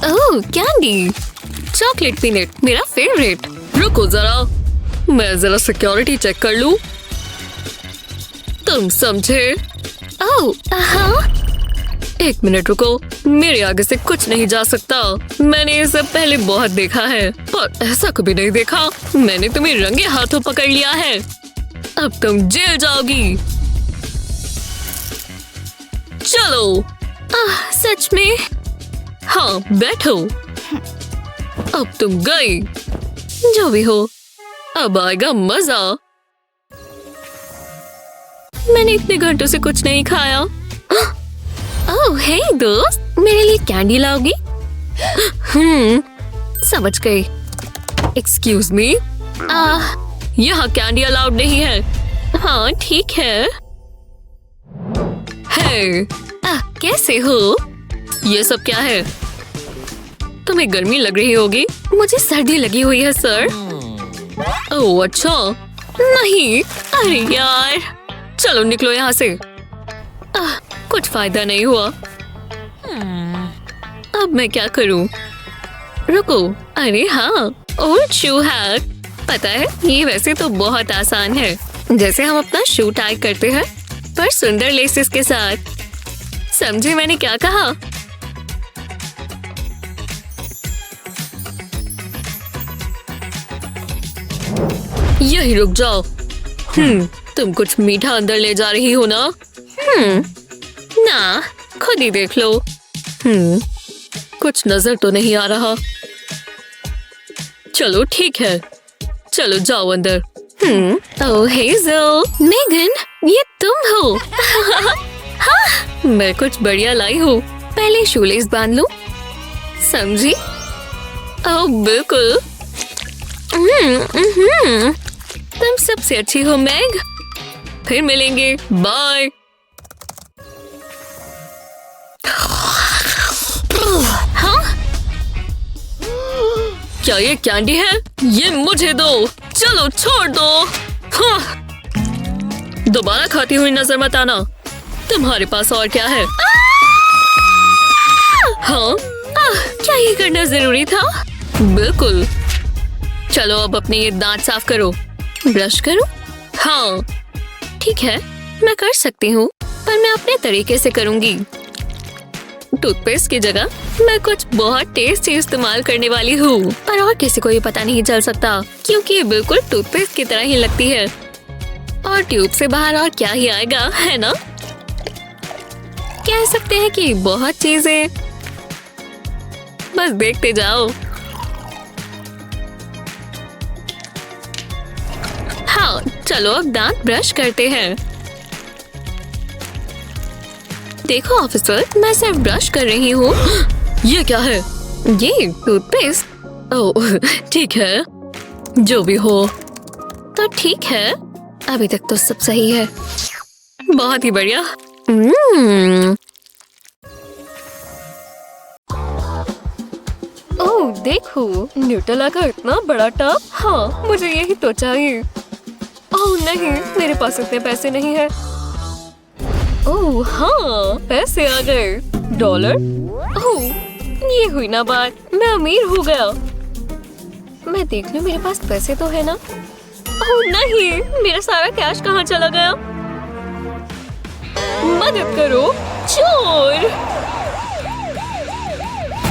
ओह, कैंडी, चॉकलेट पीनट, मेरा फेवरेट। रुको जरा, मैं जरा सिक्योरिटी चेक कर लूं। तुम समझे? ओह, हाँ। एक मिनट रुको, मेरे आगे से कुछ नहीं जा सकता। मैंने ये सब पहले बहुत देखा है, पर ऐसा कभी नहीं देखा। मैंने तुम्हें रंगे हाथों पकड़ लिया है। अब तुम जेल जाओगी। चलो। सच में? हाँ, बैठो। अब तुम गई। जो भी हो, अब आएगा मजा। मैंने इतने घंटों से कुछ नहीं खाया। ओह, हे दोस्त, मेरे लिए कैंडी लाओगी? समझ गई। एक्सक्यूज मी, यहाँ कैंडी अलाउड नहीं है। हाँ, ठीक है। हे, कैसे हो? ये सब क्या है? तुम्हें गर्मी लग रही होगी। मुझे सर्दी लगी हुई है सर। ओह अच्छा, नहीं। अरे यार, चलो निकलो यहाँ से। कुछ फायदा नहीं हुआ। अब मैं क्या करूं? रुको, अरे हाँ, ओल्ड शू हैक। पता है, ये वैसे तो बहुत आसान है। जैसे हम अपना शू टाई करते हैं, पर सुंदर लेसेस के साथ। समझे मैंने क्या कहा? यही रुक जाओ। तुम कुछ मीठा अंदर ले जा रही हो ना? ना, खुद ही देख लो। कुछ नजर तो नहीं आ रहा। चलो ठीक है, चलो जाओ अंदर। ओह हेज़ल, मेगन, ये तुम हो? हाँ, मैं कुछ बढ़िया लाई हूँ। पहले शूलेस बांध लूं, समझी? ओह बिल्कुल। तुम सबसे अच्छी हो मैग। फिर मिलेंगे, बाय। हाँ? क्या ये कैंडी है? ये मुझे दो। चलो छोड़ दो। हाँ। दोबारा खाती हुई नजर मत आना। तुम्हारे पास और क्या है? हाँ? क्या ये करना जरूरी था? बिल्कुल। चलो अब अपने ये दांत साफ करो। ब्रश करो? हाँ ठीक है, मैं कर सकती हूँ, पर मैं अपने तरीके से करूँगी। टूथपेस्ट की जगह मैं कुछ बहुत टेस्टी इस्तेमाल करने वाली हूँ, पर और किसी को ये पता नहीं चल सकता, क्योंकि ये बिल्कुल टूथपेस्ट की तरह ही लगती है। और ट्यूब से बाहर और क्या ही आएगा, है ना? कह सकते हैं कि बहुत चीजें। बस देखते जाओ। हाँ, चलो अब दांत ब्रश करते हैं। देखो ऑफिसर, मैं सिर्फ ब्रश कर रही हूँ। ये क्या है? ये टूथपेस्ट। ओह ठीक है, जो भी हो। तो ठीक है, अभी तक तो सब सही है। बहुत ही बढ़िया। ओह देखो, न्यूटेला का इतना बड़ा टब। हाँ, मुझे यही तो चाहिए। ओह नहीं, मेरे पास इतने पैसे नहीं है। ओह हाँ, पैसे आ गए। $। ओह, ये हुई ना बात, मैं अमीर हो गया। मैं देख लूं, मेरे पास पैसे तो है ना? ओह नहीं, मेरा सारा कैश कहाँ चला गया? मदद करो, चोर!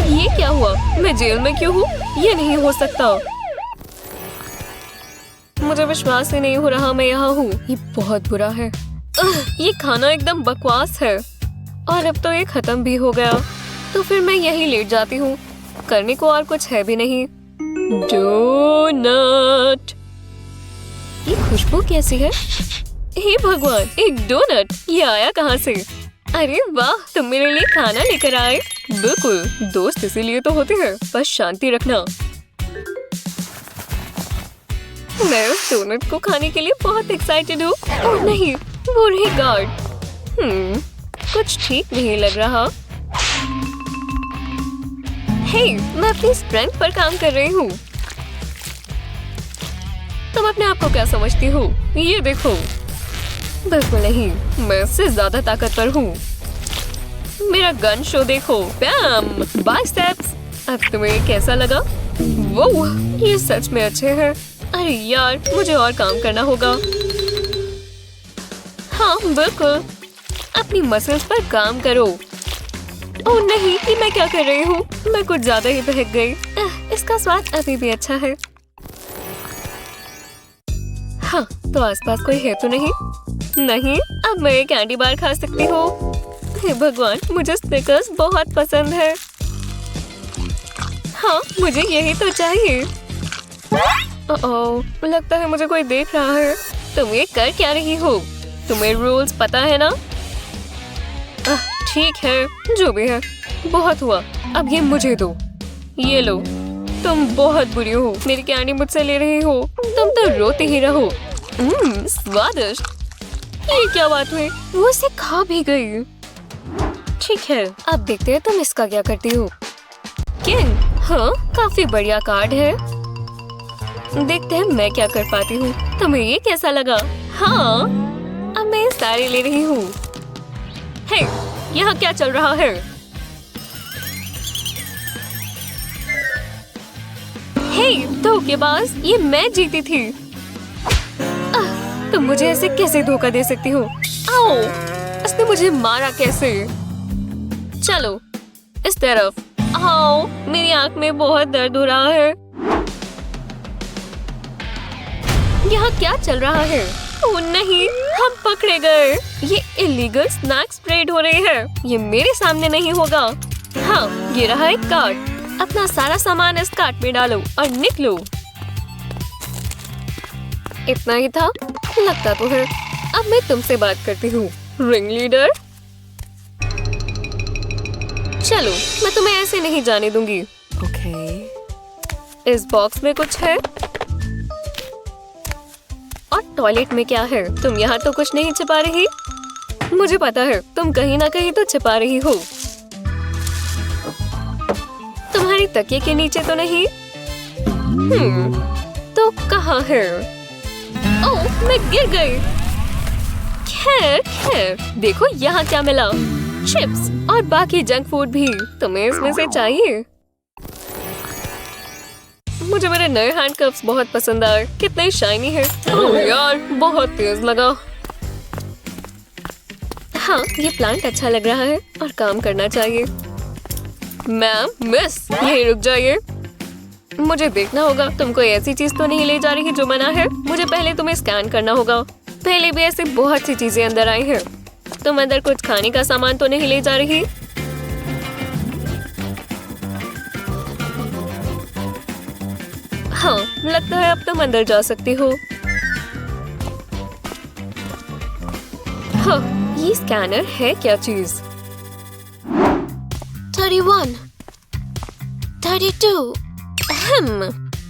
ये क्या हुआ? मैं जेल में क्यों हूँ? ये नहीं हो सकता। मुझे विश्वास ही नहीं हो रहा मैं यहाँ हूँ। ये बहुत बुरा है। ये खाना एकदम बकवास है और अब तो ये खत्म भी हो गया। तो फिर मैं यहीं लेट जाती हूँ। करने को और कुछ है भी नहीं। डोनट। ये खुशबू कैसी है? हे भगवान, एक डोनट। ये आया कहाँ से? अरे वाह, तुम मेरे लिए खाना लेकर आए। बिल्कुल, दोस्त इसीलिए तो होते हैं, बस शांति रखना। मैं उस डोनट को खाने के लिए बहुत एक्साइटेड हूँ। ओह नहीं, वो रही गार्ड। कुछ ठीक नहीं लग रहा। हे, मैं अपनी स्ट्रेंथ पर काम कर रही हूँ। तुम अपने आप को क्या समझती हो? ये देखो। बिल्कुल नहीं, मैं इससे ज्यादा ताकतवर हूँ। मेरा गन शो देखो। बैम, बाइसेप्स। अब तुम्हें कैसा लगा? वो ये सच में अच्छे हैं। अरे यार, मुझे और काम करना होगा। हाँ बिल्कुल, अपनी मसल्स पर काम करो। ओह नहीं, ये मैं क्या कर रही हूँ? मैं कुछ ज्यादा ही बहक गई। इसका स्वाद अभी भी अच्छा है। हाँ, तो आसपास कोई है तो नहीं? नहीं, अब मैं कैंडी बार खा सकती हूँ। हे भगवान, मुझे स्निकर्स बहुत पसंद है। हाँ, मुझे यही तो चाहिए। ओह, लगता है मुझे कोई देख रहा है। तुम ये कर क्या रही हो? तुम्हें रूल्स पता है ना? ठीक है, जो भी है, बहुत हुआ। अब ये मुझे दो। ये लो। तुम बहुत बुरी हो, मेरी कैंडी मुझसे ले रही हो। तुम तो रोते ही रहो। स्वादिष्ट। ये क्या बात हुई? वो इसे खा भी गई। ठीक है, अब देखते हैं तुम इसका क्या करती हो। किंग, हाँ, काफी बढ़िया कार्ड है। देखते हैं मैं क्या कर पाती हूँ। तुम्हें ये कैसा लगा? हाँ, अब मैं सारी ले रही हूँ। हे, यहाँ क्या चल रहा है? हे, धोखेबाज, ये मैं जीती थी। तुम मुझे ऐसे कैसे धोखा दे सकती हो? आओ, इसने मुझे मारा कैसे? चलो, इस तरफ। आओ, मेरी आंख में बहुत दर्द हो रहा है। यहाँ क्या चल रहा है? ओह नहीं, हम पकड़े गए। ये इलीगल स्नैक्स ट्रेड हो रही है। ये मेरे सामने नहीं होगा। हाँ, ये रहा एक कार्ट। अपना सारा सामान इस कार्ट में डालो और निकलो। इतना ही था? लगता तो है। अब मैं तुमसे बात करती हूँ, रिंग लीडर। चलो, मैं तुम्हें ऐसे नहीं जाने दूंगी। इस बॉक्स में कुछ है और टॉयलेट में क्या है? तुम यहाँ तो कुछ नहीं छिपा रही। मुझे पता है, तुम कहीं ना कहीं तो छिपा रही हो। तुम्हारी तकिए के नीचे तो नहीं? तो कहाँ है? ओह, मैं गिर गई। खैर खैर, देखो यहाँ क्या मिला। चिप्स और बाकी जंक फूड भी। तुम्हें इसमें से चाहिए? मुझे मेरे नए हैंडकफ्स बहुत पसंद आए। कितने शाइनी है। ओह यार, बहुत तेज लगा। हाँ, ये प्लांट अच्छा लग रहा है और काम करना चाहिए। मैम, मिस, यहीं रुक जाइए। मुझे देखना होगा तुम कोई ऐसी चीज तो नहीं ले जा रही जो मना है। मुझे पहले तुम्हें स्कैन करना होगा। पहले भी ऐसी बहुत सी चीजें अंदर आई हैं। तुम अंदर कुछ खाने का सामान तो नहीं ले जा रही? हाँ, लगता है अब तुम अंदर जा सकती हो। हाँ, ये स्कैनर है क्या चीज? 31, 32।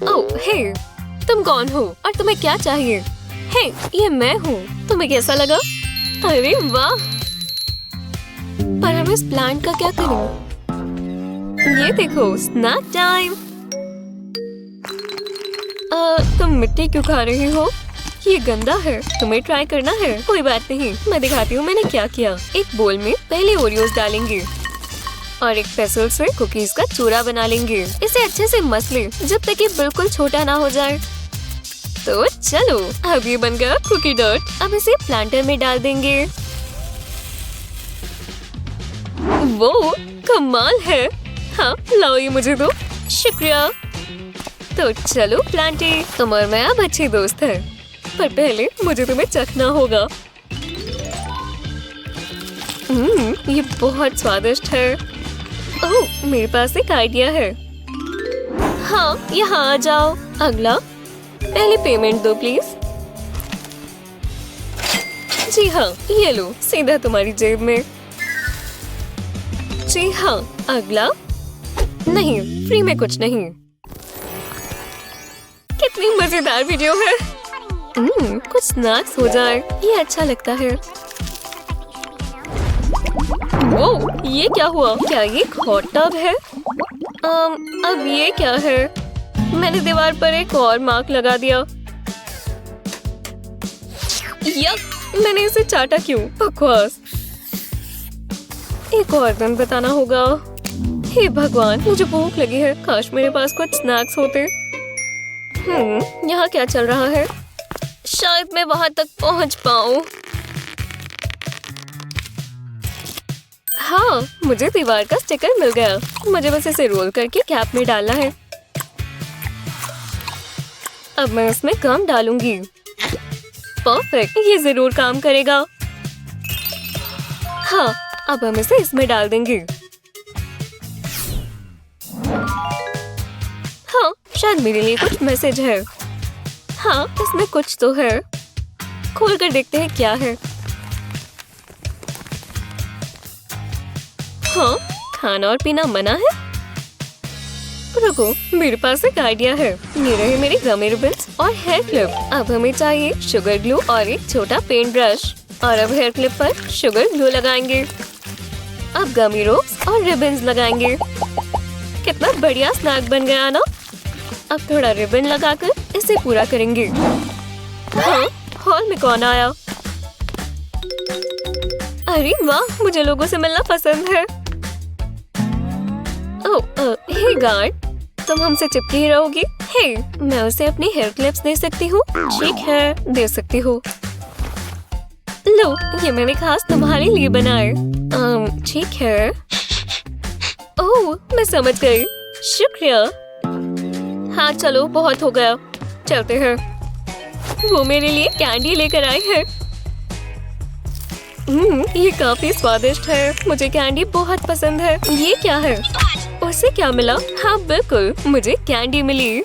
ओह, हे, तुम कौन हो और तुम्हें क्या चाहिए? हे, ये मैं हूँ। तुम्हें कैसा लगा? अरे वाह! पर हम इस प्लांट का क्या करें? ये देखो, स्नैक टाइम। तुम मिट्टी क्यों खा रही हो? ये गंदा है। तुम्हें ट्राई करना है? कोई बात नहीं, मैं दिखाती हूँ मैंने क्या किया। एक बोल में पहले ओरियोज डालेंगे और एक पेसल से कुकीज का चूरा बना लेंगे। इसे अच्छे से मस ले जब तक ये बिल्कुल छोटा ना हो जाए। तो चलो, अब ये बन गया कुकी डॉट। अब इसे प्लांटर में डाल देंगे। वो कमाल है। हाँ, लाओ ये मुझे दो। शुक्रिया। तो चलो प्लांटी, तुम और मैं अब अच्छे दोस्त हैं। पर पहले मुझे तुम्हें चखना होगा। ये बहुत स्वादिष्ट है। ओह, मेरे पास एक आइडिया है। हाँ, यहाँ आ जाओ। अगला, पहले पेमेंट दो प्लीज। जी हाँ, ये लो, सीधा तुम्हारी जेब में। जी हाँ, अगला। नहीं, फ्री में कुछ नहीं। कितनी मजेदार वीडियो है। कुछ स्नैक्स हो जाए, ये अच्छा लगता है। वो, ये क्या हुआ? क्या ये एक हॉट टब है? अब ये क्या है? मैंने दीवार पर एक और मार्क लगा दिया। यक, मैंने इसे चाटा क्यों? बकवास। एक और दिन बताना होगा। हे भगवान, मुझे भूख लगी है। काश मेरे पास कुछ स्नैक्स होते। यहाँ क्या चल रहा है? शायद मैं वहां तक पहुंच पाऊं। हाँ, मुझे दीवार का स्टिकर मिल गया। मुझे बस इसे रोल करके कैप में डालना है। अब मैं इसमें गम डालूंगी। परफेक्ट, ये जरूर काम करेगा। हाँ, अब हम इसे इसमें डाल देंगे। हाँ, शायद मेरे लिए कुछ मैसेज है। हाँ, इसमें कुछ तो है। खोल कर देखते हैं क्या है। हाँ, खाना और पीना मना है। रुको, मेरे पास एक आइडिया है। ये रहे मेरे गमी रिबन्स और हेयर क्लिप। अब हमें चाहिए शुगर ग्लू और एक छोटा पेंट ब्रश। और अब हेयर क्लिप पर शुगर ग्लू लगाएंगे। अब गमी रोप्स और रिबन्स लगाएंगे। कितना बढ़िया स्नैक बन गया ना। अब थोड़ा रिबन लगाकर इसे पूरा करेंगे। हाँ, हॉल में कौन आया? अरे वाह, मुझे लोगों से मिलना पसंद है। ओह, हे गार्ड, तुम हमसे चिपकी ही रहोगी? हे, मैं उसे अपनी हेयर क्लिप्स दे सकती हूँ? ठीक है, दे सकती हूँ। लो, ये मैंने खास तुम्हारे लिए बनाए। ठीक है। ओह, मैं समझ गई। शुक्रिया। हाँ, चलो, बहुत हो गया। चलते हैं। वो मेरे लिए कैंडी लेकर आई है। ये काफी स्वादिष्ट है। मुझे कैंडी बहुत पसंद है। ये क्या है? उसे क्या मिला? हाँ, बिल्कुल, मुझे कैंडी मिली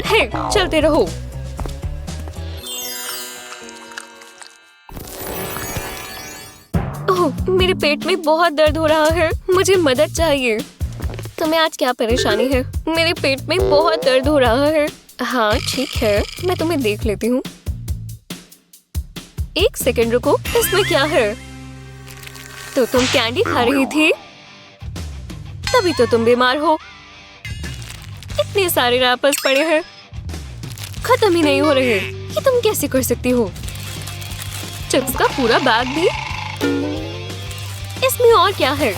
है। चलते रहो। ओह, मेरे पेट में बहुत दर्द हो रहा है। मुझे मदद चाहिए। तुम्हें आज क्या परेशानी है? मेरे पेट में बहुत दर्द हो रहा है। हाँ, ठीक है, मैं तुम्हें देख लेती हूँ। एक सेकंड रुको, इसमें क्या है? तो तुम कैंडी खा रही थी, तभी तो तुम बीमार हो। इतने सारे रैपर्स पड़े हैं, खत्म ही नहीं हो रहे। ये तुम कैसे कर सकती हो? चिप्स का पूरा बैग भी। इसमें और क्या है?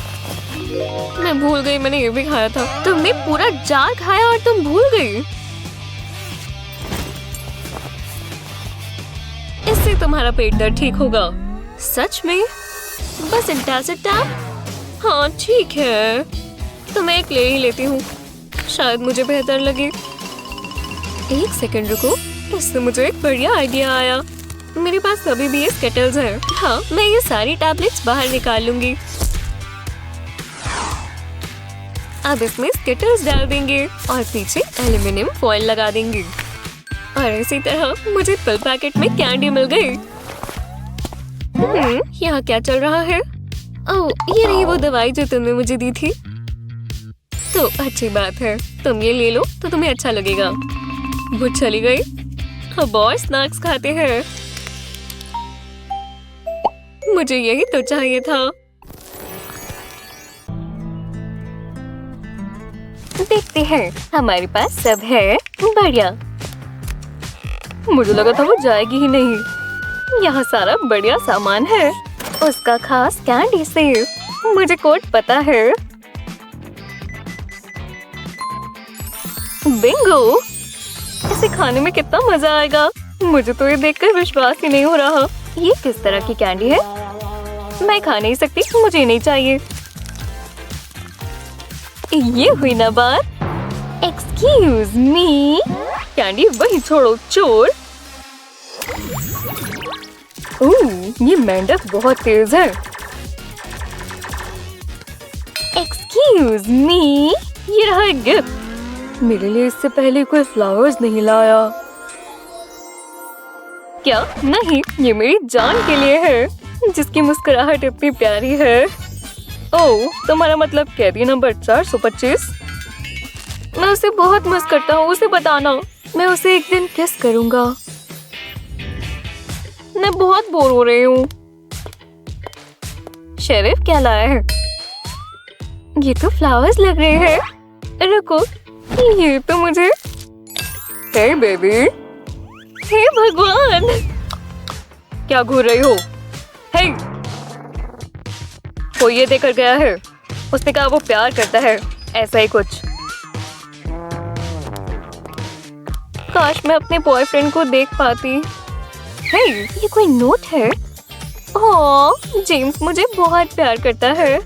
मैं भूल गई, मैंने ये भी खाया था। तुमने पूरा जार खाया और तुम भूल गई। इससे तुम्हारा पेट दर्द ठीक होगा। सच में? बस एंटासिड टैब? हाँ, ठीक है, तो मैं एक ले ही लेती हूँ। शायद मुझे बेहतर लगे। एक सेकंड रुको, इससे मुझे एक बढ़िया आइडिया आया। मेरे पास अभी भी ये स्केटल्स हैं। हाँ, मैं ये सारी टैबलेट्स बाहर निकाल लूंगी। अब इसमें स्केटल्स डाल देंगे और पीछे एल्युमिनियम फॉइल लगा देंगे। और इसी तरह मुझे पिल पैकेट में कैंडी मिल गई। यहाँ क्या चल रहा है? ओह, ये रही वो दवाई जो तुमने मुझे दी थी। तो अच्छी बात है, तुम ये ले लो तो तुम्हें अच्छा लगेगा। वो चली गई। अब और स्नैक्स खाते हैं। मुझे यही तो चाहिए था। देखते हैं, हमारे पास सब है। बढ़िया। मुझे लगा था वो जाएगी ही नहीं। यहाँ सारा बढ़िया सामान है। उसका खास कैंडी से मुझे कोड पता है। बिंगो! इसे खाने में कितना मजा आएगा। मुझे तो ये देखकर विश्वास ही नहीं हो रहा। ये किस तरह की कैंडी है? मैं खा नहीं सकती, मुझे नहीं चाहिए। ये हुई ना बात। Excuse me. कैंडी वही छोड़ो चोर। ये मेंढक बहुत तेज है। एक्सक्यूज मी, ये रहा एक गिफ्ट। मेरे लिए इससे पहले कोई फ्लावर्स नहीं लाया। क्या? नहीं, ये मेरी जान के लिए है, जिसकी मुस्कुराहट इतनी प्यारी है। ओह, तुम्हारा मतलब कैदी नंबर 425? मैं उसे बहुत मिस करता हूँ, उसे बताना। मैं उसे एक दिन किस करूंगा। मैं बहुत बोर हो रही हूँ। शेरिफ क्या लाया है? ये तो फ्लावर्स लग रहे हैं। रुको, ये तो मुझे। हे बेबी। हे भगवान, क्या घूर रही हो? हे, कोई ये देखकर गया है। उसने कहा वो प्यार करता है, ऐसा ही कुछ। काश मैं अपने बॉयफ्रेंड को देख पाती। हे, ये कोई नोट है। ओह, जेम्स मुझे बहुत प्यार करता है।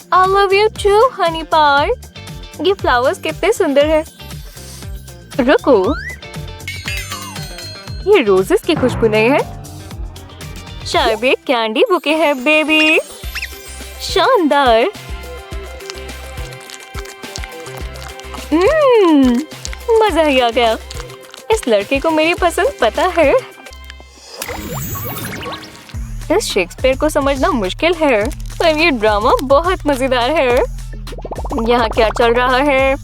I love you too, honey pie। ये फ्लावर्स कितने सुंदर हैं। रुको, ये रोजेस की खुशबू नहीं है? शायद एक कैंडी बुके है बेबी। शानदार। मजा ही आ गया। इस लड़के को मेरी पसंद पता है। इस शेक्सपियर को समझना मुश्किल है, पर ये ड्रामा बहुत मजेदार है। यहाँ क्या चल रहा है?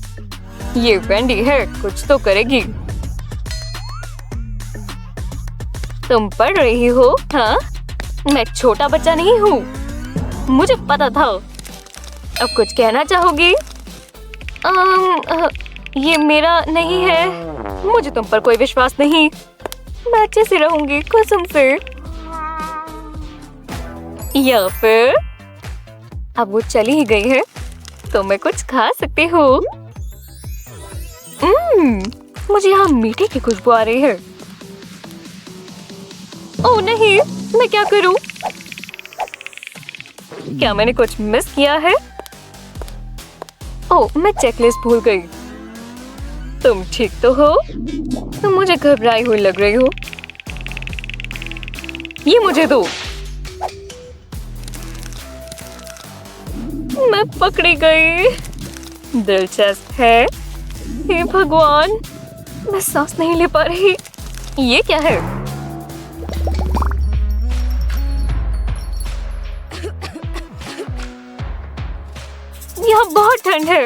ये वेंडी है, कुछ तो करेगी। तुम पढ़ रही हो? हाँ, मैं छोटा बच्चा नहीं हूँ, मुझे पता था। अब कुछ कहना चाहोगी? ये मेरा नहीं है। मुझे तुम पर कोई विश्वास नहीं। मैं अच्छे से रहूंगी, कसम से। या फिर अब वो चली ही गई है, तो मैं कुछ खा सकती हूँ। मुझे यहाँ मीठे की खुशबू आ रही है। ओह नहीं, मैं क्या करूँ? क्या मैंने कुछ मिस किया है? ओह, मैं चेकलिस्ट भूल गई। तुम ठीक तो हो? तुम मुझे घबराई हुई लग रही हो। ये मुझे दो। मैं पकड़ी गई। दिलचस्प है। हे भगवान, मैं सांस नहीं ले पा रही। ये क्या है? यहाँ बहुत ठंड है।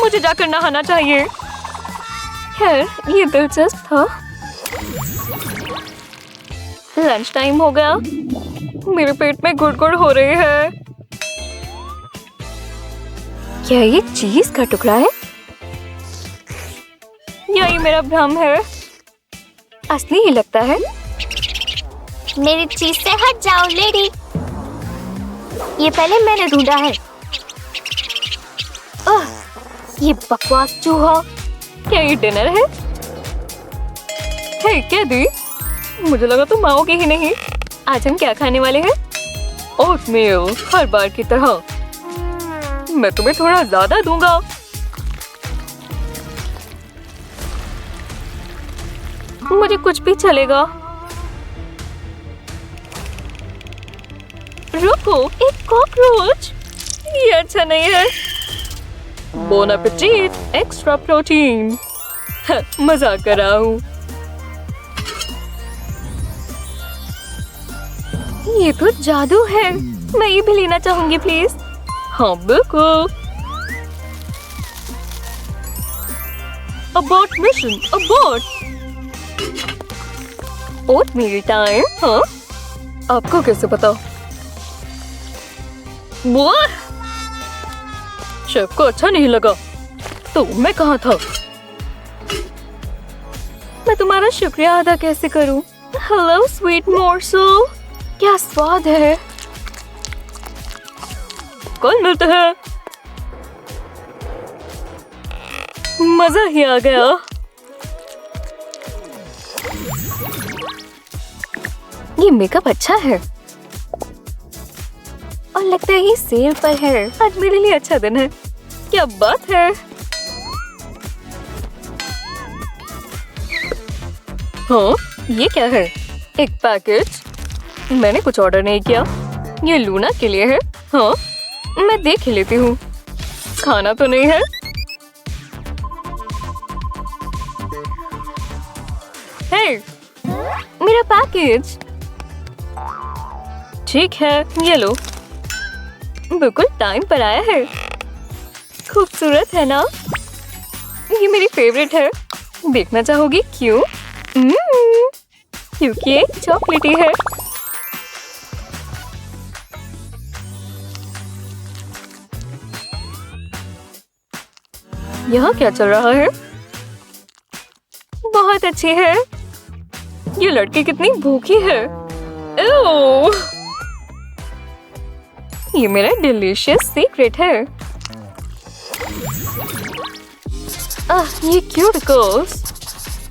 मुझे जाकर नहाना चाहिए। खैर, ये दिलचस्प था। लंच टाइम हो गया। मेरे पेट में गुड़गुड़ हो रही है। क्या ये चीज का टुकड़ा है? या ये मेरा भ्रम है? असली ही लगता है। मेरी चीज से हट जाओ लेडी। ये पहले मैंने ढूंढा है। ये बकवास चूहा। क्या ये डिनर है? हे कैदी, मुझे लगा तुम आओगी ही नहीं। आज हम क्या खाने वाले हैं? ओटमील, हर बार की तरह। मैं तुम्हें थोड़ा ज्यादा दूंगा। मुझे कुछ भी चलेगा। रुको, एक कॉकरोच। ये अच्छा नहीं है। Bon appetit, extra protein. मजाक कर रहा हूँ। ये तो जादू है। मैं ये भी लेना चाहूंगी प्लीज। हाँ बिल्कुल। Abort mission, abort. Oatmeal time. हाँ, आपको कैसे पता? वाह, शेफ को अच्छा नहीं लगा। तो मैं कहाँ था? मैं तुम्हारा शुक्रिया अदा कैसे करूं? हेलो स्वीट मोर्सल, क्या स्वाद है। कल मिलते हैं। मजा ही आ गया। ये मेकअप अच्छा है और लगता है ये सेल पर है। आज मेरे लिए अच्छा दिन है। क्या बात है। हाँ, ये क्या है? एक पैकेज? मैंने कुछ ऑर्डर नहीं किया। ये लूना के लिए है। हाँ, मैं देख ही लेती हूँ। खाना तो नहीं है? हे, मेरा पैकेज। ठीक है, ये लो। बिल्कुल टाइम पर आया है। खूबसूरत है ना? ये मेरी फेवरेट है। देखना चाहोगी क्यों? क्योंकि ये चॉकलेटी है। यहाँ क्या चल रहा है? बहुत अच्छी है। ये लड़की कितनी भूखी है। ओह! ये मेरा डिलीशियस सीक्रेट है। ये क्यूट गर्ल्स,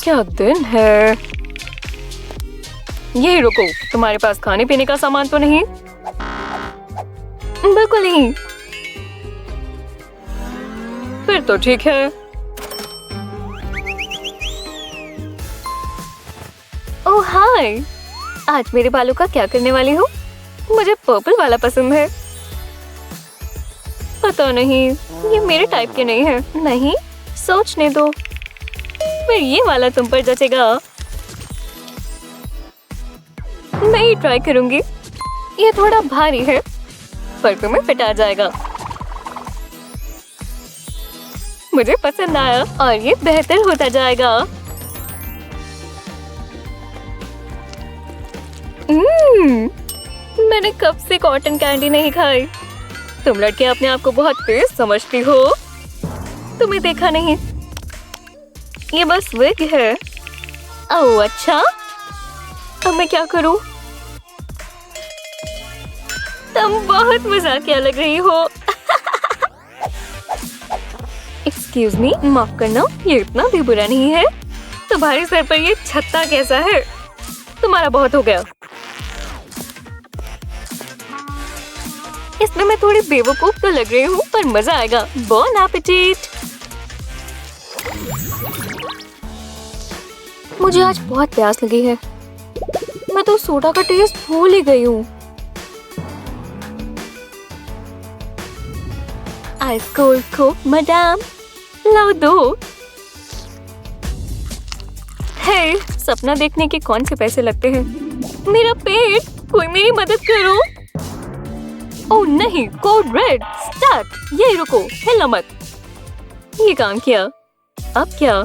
क्या दिन है। यही रुको, तुम्हारे पास खाने पीने का सामान तो नहीं? बिल्कुल नहीं। फिर तो ठीक है। ओह हाय, आज मेरे बालों का क्या करने वाली हो? मुझे पर्पल वाला पसंद है। पता नहीं, ये मेरे टाइप के नहीं है। नहीं, सोचने दो। फिर ये वाला तुम पर जचेगा। मैं ही ट्राई करूंगी। ये थोड़ा भारी है, पर तुम्हें फिट आ जाएगा। मुझे पसंद आया और ये बेहतर होता जाएगा। मैंने कब से कॉटन कैंडी नहीं खाई। तुम लड़के अपने आप को बहुत तेज समझती हो। तुम्हें देखा नहीं, ये बस विग है। ओह अच्छा, अब मैं क्या करूं? तुम बहुत मजाकिया लग रही हो। एक्सक्यूज मी, माफ करना, ये इतना भी बुरा नहीं है। तुम्हारे सर पर ये छत्ता कैसा है? तुम्हारा बहुत हो गया। इसमें मैं थोड़ी बेवकूफ तो लग रही हूँ, पर मजा आएगा। बॉन एपेटाइट। मुझे आज बहुत प्यास लगी है। मैं तो सोडा का टेस्ट भूल ही गई हूँ। आइस कोल्ड कोक मैडम, लाओ दो। हे, सपना देखने के कौन से पैसे लगते हैं? मेरा पेट, कोई मेरी मदद करो। ओह नहीं, कोड रेड, स्टार्ट। यही रुको, हिलना मत। ये काम किया। अब क्या?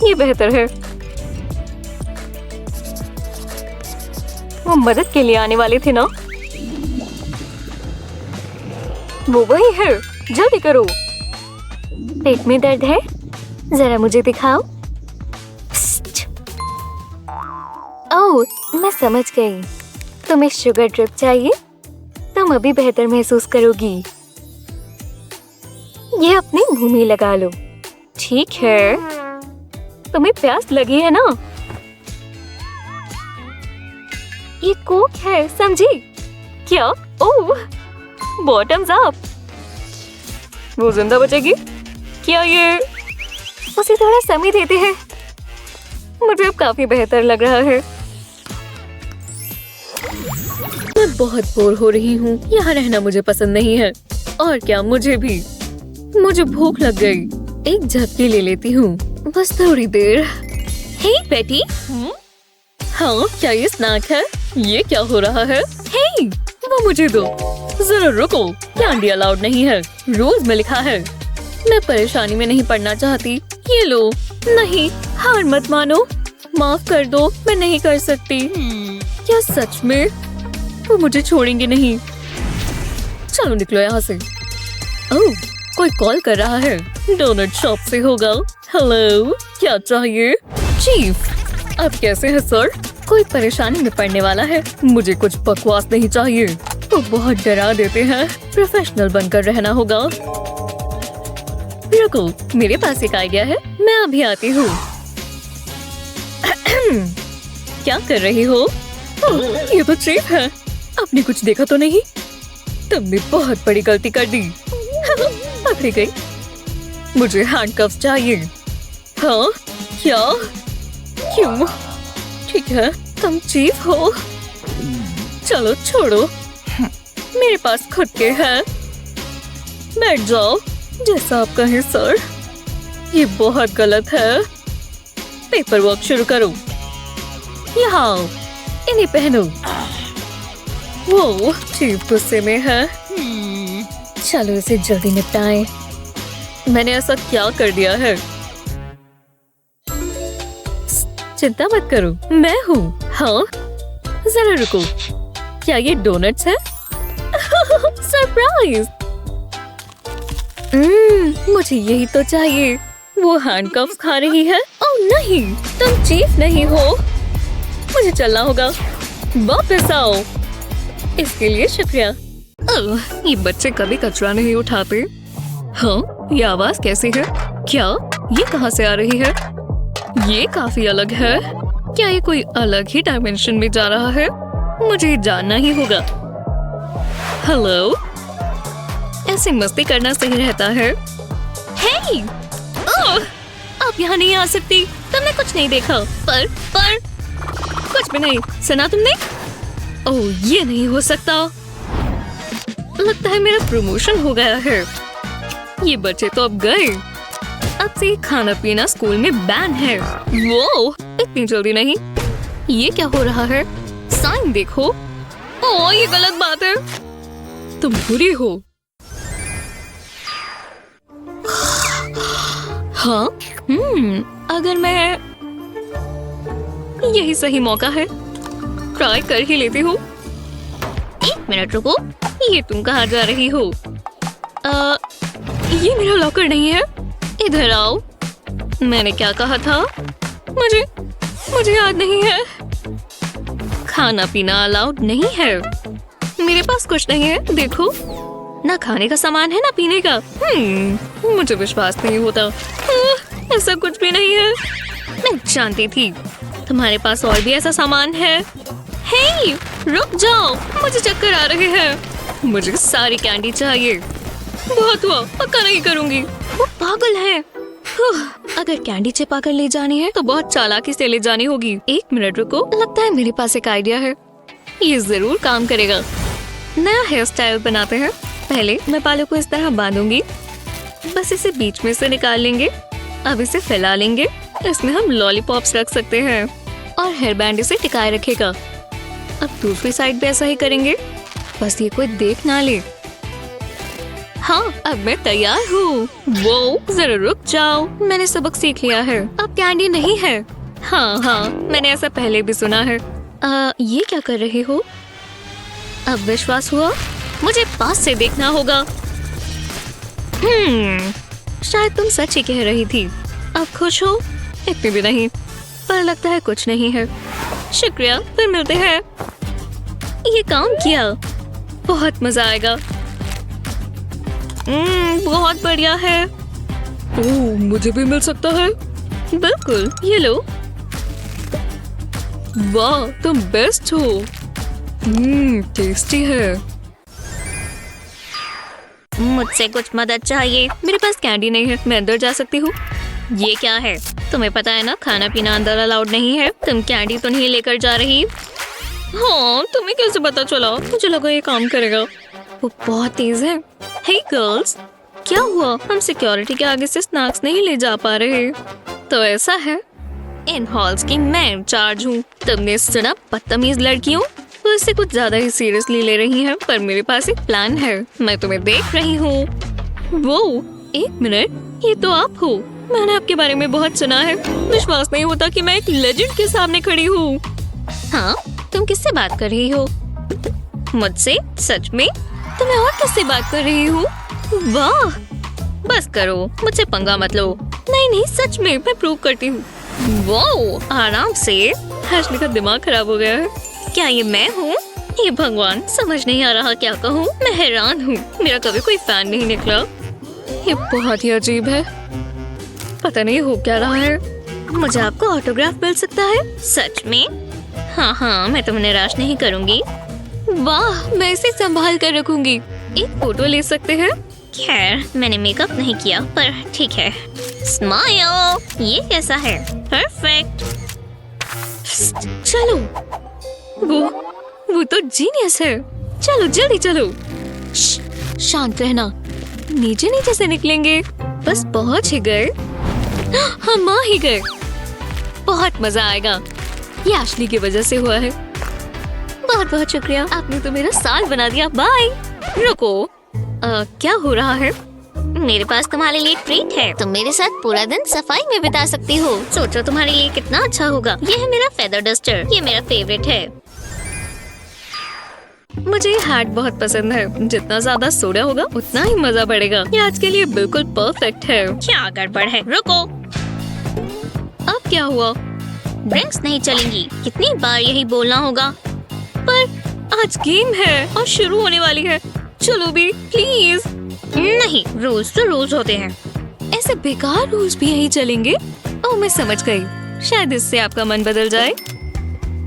ये बेहतर है। वो मदद के लिए आने वाले थे ना? वो वही है, जल्दी करो। पेट में दर्द है? जरा मुझे दिखाओ। ओह, मैं समझ गई। तुम्हें शुगर ड्रिप चाहिए? तुम अभी बेहतर महसूस करोगी। ये अपने मुंह में लगा लो। ठीक है, तुम्हें प्यास लगी है ना? ये कोक है, समझी? क्या? ओह, बॉटम्स अप। वो जिंदा बचेगी क्या? ये उसे थोड़ा समय देते हैं। मुझे अब काफी बेहतर लग रहा है। मैं बहुत बोर हो रही हूँ। यहाँ रहना मुझे पसंद नहीं है। और क्या, मुझे भी। मुझे भूख लग गई। एक झपकी ले लेती हूँ, बस थोड़ी देर। हे बेटी। हाँ, क्या ये स्नैक है? ये क्या हो रहा है? हे, वो मुझे दो। जरा रुको, कैंडी अलाउड नहीं है। रूल्स में लिखा है। मैं परेशानी में नहीं पड़ना चाहती। ये लो। नहीं, हार मत मानो। माफ कर दो, मैं नहीं कर सकती। क्या सच में? वो मुझे छोड़ेंगे नहीं। चलो निकलो यहाँ से। ओह, कोई कॉल कर रहा है। डोनट शॉप से होगा। हेलो, क्या चाहिए? चीफ, आप कैसे हैं सर? कोई परेशानी में पड़ने वाला है। मुझे कुछ बकवास नहीं चाहिए। वो बहुत डरा देते हैं। प्रोफेशनल बनकर रहना होगा। रुको, मेरे पास एक आइडिया है। मैं अभी आती हूँ। क्या कर रही हो? ये तो चीफ है। आपने कुछ देखा तो नहीं? तुमने बहुत बड़ी गलती कर दी। पकड़ी गई। मुझे हैंडकफ्स चाहिए। हाँ? क्या? क्यों? ठीक है, तुम चीफ हो। चलो छोड़ो, मेरे पास खुद के हैं। बैठ जाओ, जैसा आप कहें सर। ये बहुत गलत है। पेपर वर्क शुरू करो। यहाँ इन्हें पहनो। वो चीफ गुस्से में है। चलो इसे जल्दी निपटाएं। मैंने ऐसा क्या कर दिया है? चिंता मत करो, मैं हूँ। हाँ, जरा रुको, क्या ये डोनट्स है? सरप्राइज! मुझे यही तो चाहिए। वो हैंडकफ्स खा रही है। ओह नहीं, तुम चीफ नहीं हो। मुझे चलना होगा। वापस आओ। इसके लिए शुक्रिया। ये बच्चे कभी कचरा नहीं उठाते। हाँ, ये आवाज कैसी है? क्या ये कहाँ से आ रही है? ये काफी अलग है। क्या ये कोई अलग ही डायमेंशन में जा रहा है? मुझे जानना ही होगा। हेलो, ऐसे मस्ती करना सही रहता है। हे! आप यहाँ नहीं आ सकती। तुमने कुछ नहीं देखा। पर कुछ भी नहीं सुना तुमने? ओह, ये नहीं हो सकता। लगता है मेरा प्रमोशन हो गया है। ये बच्चे तो अब गए। अब से खाना पीना स्कूल में बैन है। वो इतनी जल्दी नहीं। ये क्या हो रहा है? साइन देखो। ओह, ये गलत बात है। तुम बुरी हो। हाँ, अगर मैं यही सही मौका है, ट्राई कर ही लेती हूँ। 1 मिनट रुको, ये तुम कहाँ जा रही हो? ये मेरा लॉकर नहीं है। इधर आओ। मैंने क्या कहा था? मुझे याद नहीं है। खाना पीना अलाउड नहीं है। मेरे पास कुछ नहीं है। देखो, ना खाने का सामान है ना पीने का। मुझे विश्वास नहीं होता। ऐसा कुछ भी नहीं है। मैं जानती थी तुम्हारे पास और भी ऐसा सामान है। हे, रुक जाओ, मुझे चक्कर आ रहे हैं। मुझे सारी कैंडी चाहिए। बहुत हुआ, पक्का नहीं करूंगी। वो पागल है। अगर कैंडी छिपा कर ले जानी है तो बहुत चालाकी से ले जानी होगी। 1 मिनट रुको, लगता है मेरे पास एक आइडिया है। ये जरूर काम करेगा। नया हेयर स्टाइल बनाते हैं। पहले मैं बालों को इस तरह बांधूंगी। बस इसे बीच में से निकाल लेंगे। अब इसे फैला लेंगे। इसमें हम लॉलीपॉप्स रख सकते हैं और हेयर बैंड इसे टिकाए रखेगा। अब दूसरी साइड भी ऐसा ही करेंगे। बस ये कोई देख ना ले। हाँ, अब मैं तैयार हूँ। वो जरा रुक जाओ, मैंने सबक सीख लिया है। अब कैंडी नहीं है। हाँ, मैंने ऐसा पहले भी सुना है। ये क्या कर रहे हो? अब विश्वास हुआ? मुझे पास से देखना होगा। शायद तुम सच ही कह रही थी। अब खुश हो? इतनी भी नहीं, पर लगता है कुछ नहीं है। शुक्रिया, फिर मिलते हैं। ये काम किया। बहुत मजा आएगा। बहुत बढ़िया है। ओह, मुझे भी मिल सकता है। बिल्कुल, ये लो। वाह, तुम बेस्ट हो। टेस्टी है। मुझसे कुछ मदद चाहिए। मेरे पास कैंडी नहीं है। मैं अंदर जा सकती हूँ? ये क्या है? तुम्हें पता है ना, खाना पीना अंदर अलाउड नहीं है। तुम कैंडी तो नहीं लेकर जा रही? हाँ, तुम्हें कैसे पता चला? मुझे लगा ये काम करेगा। वो बहुत तेज है। हे गर्ल्स, क्या हुआ? हम सिक्योरिटी के आगे से स्नैक्स नहीं ले जा पा रहे। तो ऐसा है, इन हॉल्स की मैं इंचार्ज हूँ। तुमने सुना, बदतमीज लड़कियों तो इससे कुछ ज्यादा ही सीरियसली ले रही हैं। पर मेरे पास एक प्लान है। मैं तुम्हें देख रही हूँ। वो 1 मिनट, ये तो आप हो। मैंने आपके बारे में बहुत सुना है। विश्वास नहीं होता कि मैं एक लेजेंड के सामने खड़ी हूँ। हाँ, तुम किससे बात कर रही हो? मुझसे? सच में? तो मैं और किससे बात कर रही हूँ? वाह, बस करो, मुझसे पंगा मत लो। नहीं, सच में, मैं प्रूव करती हूँ। वो आराम से। हर्षली का दिमाग खराब हो गया है। क्या ये मैं हूँ? ये भगवान, समझ नहीं आ रहा क्या कहूँ। मैं हैरान हूँ। मेरा कभी कोई फैन नहीं निकला। ये बहुत ही अजीब है। पता नहीं हो क्या रहा है। मुझे आपको ऑटोग्राफ मिल सकता है? सच में? हाँ, मैं तुम्हें निराश नहीं करूँगी। वाह, मैं इसे संभाल कर रखूंगी। एक फोटो ले सकते हैं? खैर मैंने मेकअप नहीं किया पर ठीक है। स्माइल, ये कैसा है? परफेक्ट। चलो, वो तो जीनियस है। चलो जल्दी चलो। शांत रहना, नीचे नीचे से निकलेंगे। बस पहुंच ही गए। हम आ ही गए। बहुत मजा आएगा। ये एशली की वजह से हुआ है। बहुत बहुत शुक्रिया, आपने तो मेरा साल बना दिया। बाय। रुको, क्या हो रहा है? मेरे पास तुम्हारे लिए ट्रीट है। तुम मेरे साथ पूरा दिन सफाई में बिता सकती हो। सोचो तुम्हारे लिए कितना अच्छा होगा। ये है मेरा फेदर डस्टर, ये मेरा फेवरेट है। मुझे ये हैट बहुत पसंद है। जितना ज्यादा सोडा होगा उतना ही मजा बढ़ेगा। ये आज के लिए बिल्कुल परफेक्ट है। क्या गड़बड़ है? रुको, अब क्या हुआ? ड्रिंक्स नहीं चलेंगी। कितनी बार यही बोलना होगा? पर आज गेम है और शुरू होने वाली है। चलो भी प्लीज। नहीं, रूल्स तो रूल्स होते हैं। ऐसे बेकार रूल्स भी यही चलेंगे? ओह, मैं समझ गई। शायद इससे आपका मन बदल जाए।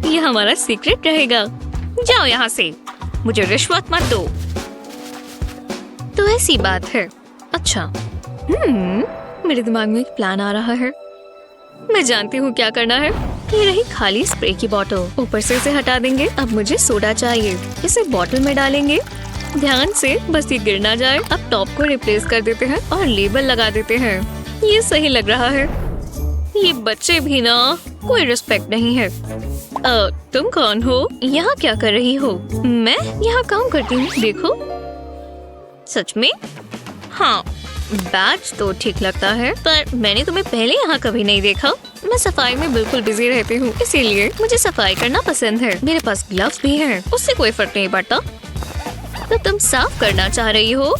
ये हमारा सीक्रेट रहेगा। जाओ यहाँ से, मुझे रिश्वत मत दो। तो ऐसी बात है। अच्छा, मेरे दिमाग में एक प्लान आ रहा है। मैं जानती हूँ क्या करना है। ये रही खाली स्प्रे की बोतल। ऊपर से इसे हटा देंगे। अब मुझे सोडा चाहिए। इसे बोतल में डालेंगे। ध्यान से, बस ये गिर ना जाए। अब टॉप को रिप्लेस कर देते हैं और लेबल लगा देते हैं। ये सही लग रहा है। ये बच्चे भी ना, कोई रिस्पेक्ट नहीं है। तुम कौन हो? यहाँ क्या कर रही हो? मैं यहाँ काम करती हूँ। देखो। सच में? हाँ, बैच तो ठीक लगता है, पर मैंने तुम्हें पहले यहाँ कभी नहीं देखा। मैं सफाई में बिल्कुल बिजी रहती हूँ, इसीलिए मुझे सफाई करना पसंद है। मेरे पास ग्लव्स भी हैं, उससे कोई फर्क नहीं पड़ता। तो तुम साफ करना चाह रही हो?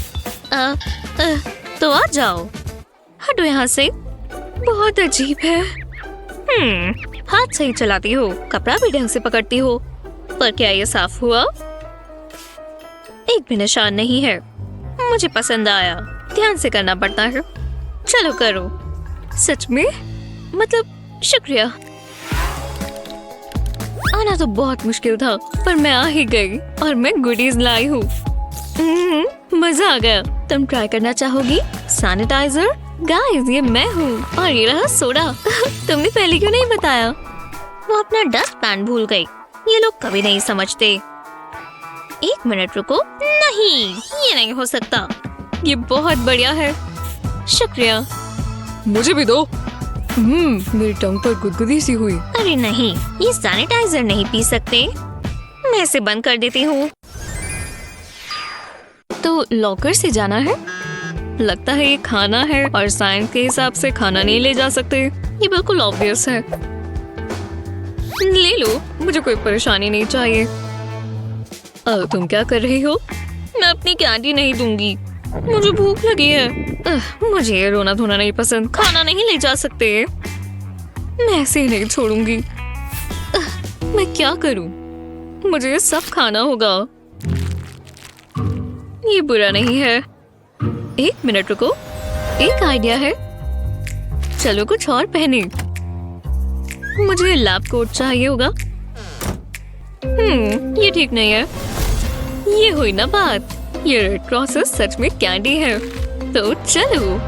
तो आ जाओ। हटो यहाँ से। बहुत अजीब है। हाथ सही चलाती हो, कपड़ा भी ढंग से पकड़ती हो, पर क्या ये साफ हुआ? एक भी निशान नहीं है। मुझे पसंद आया। ध्यान से करना पड़ता है। चलो करो। सच में? मतलब शुक्रिया। आना तो बहुत मुश्किल था, पर मैं आ ही गई और मैं गुडीज लाई हूँ। मजा आ गया। तुम ट्राई करना चाहोगी? सैनिटाइजर? गाइस, ये मैं हूँ और ये रहा सोडा। तुमने पहले क्यों नहीं बताया? वो अपना डस्ट पैन भूल गई। ये लोग कभी नहीं समझते। एक मिनट रुको। नहीं, ये नहीं हो सकता। ये बहुत बढ़िया है। शुक्रिया। मुझे भी दो। मेरी टंग पर गुदगुदी सी हुई। अरे नहीं, ये सैनिटाइजर नहीं पी सकते। मैं इसे बंद कर देती हूँ। तो लॉकर से जाना है। लगता है ये खाना है और साइंस के हिसाब से खाना नहीं ले जा सकते। ये बिल्कुल ऑब्वियस है। ले लो, मुझे कोई परेशानी नहीं चाहिए। तुम क्या कर रही हो? मैं अपनी कैंडी नहीं दूंगी। मुझे भूख लगी है। मुझे ये रोना धोना नहीं पसंद। खाना नहीं ले जा सकते। मैं ऐसे ही नहीं छोड़ूंगी। मैं क्या करूं? मुझे ये सब खाना होगा। ये बुरा नहीं है। एक मिनट रुको, एक आइडिया है। चलो कुछ और पहने। मुझे लैब कोट चाहिए होगा। ये ठीक नहीं है। ये हुई ना बात। ये रेड क्रॉसेस सच में कैंडी है। तो चलो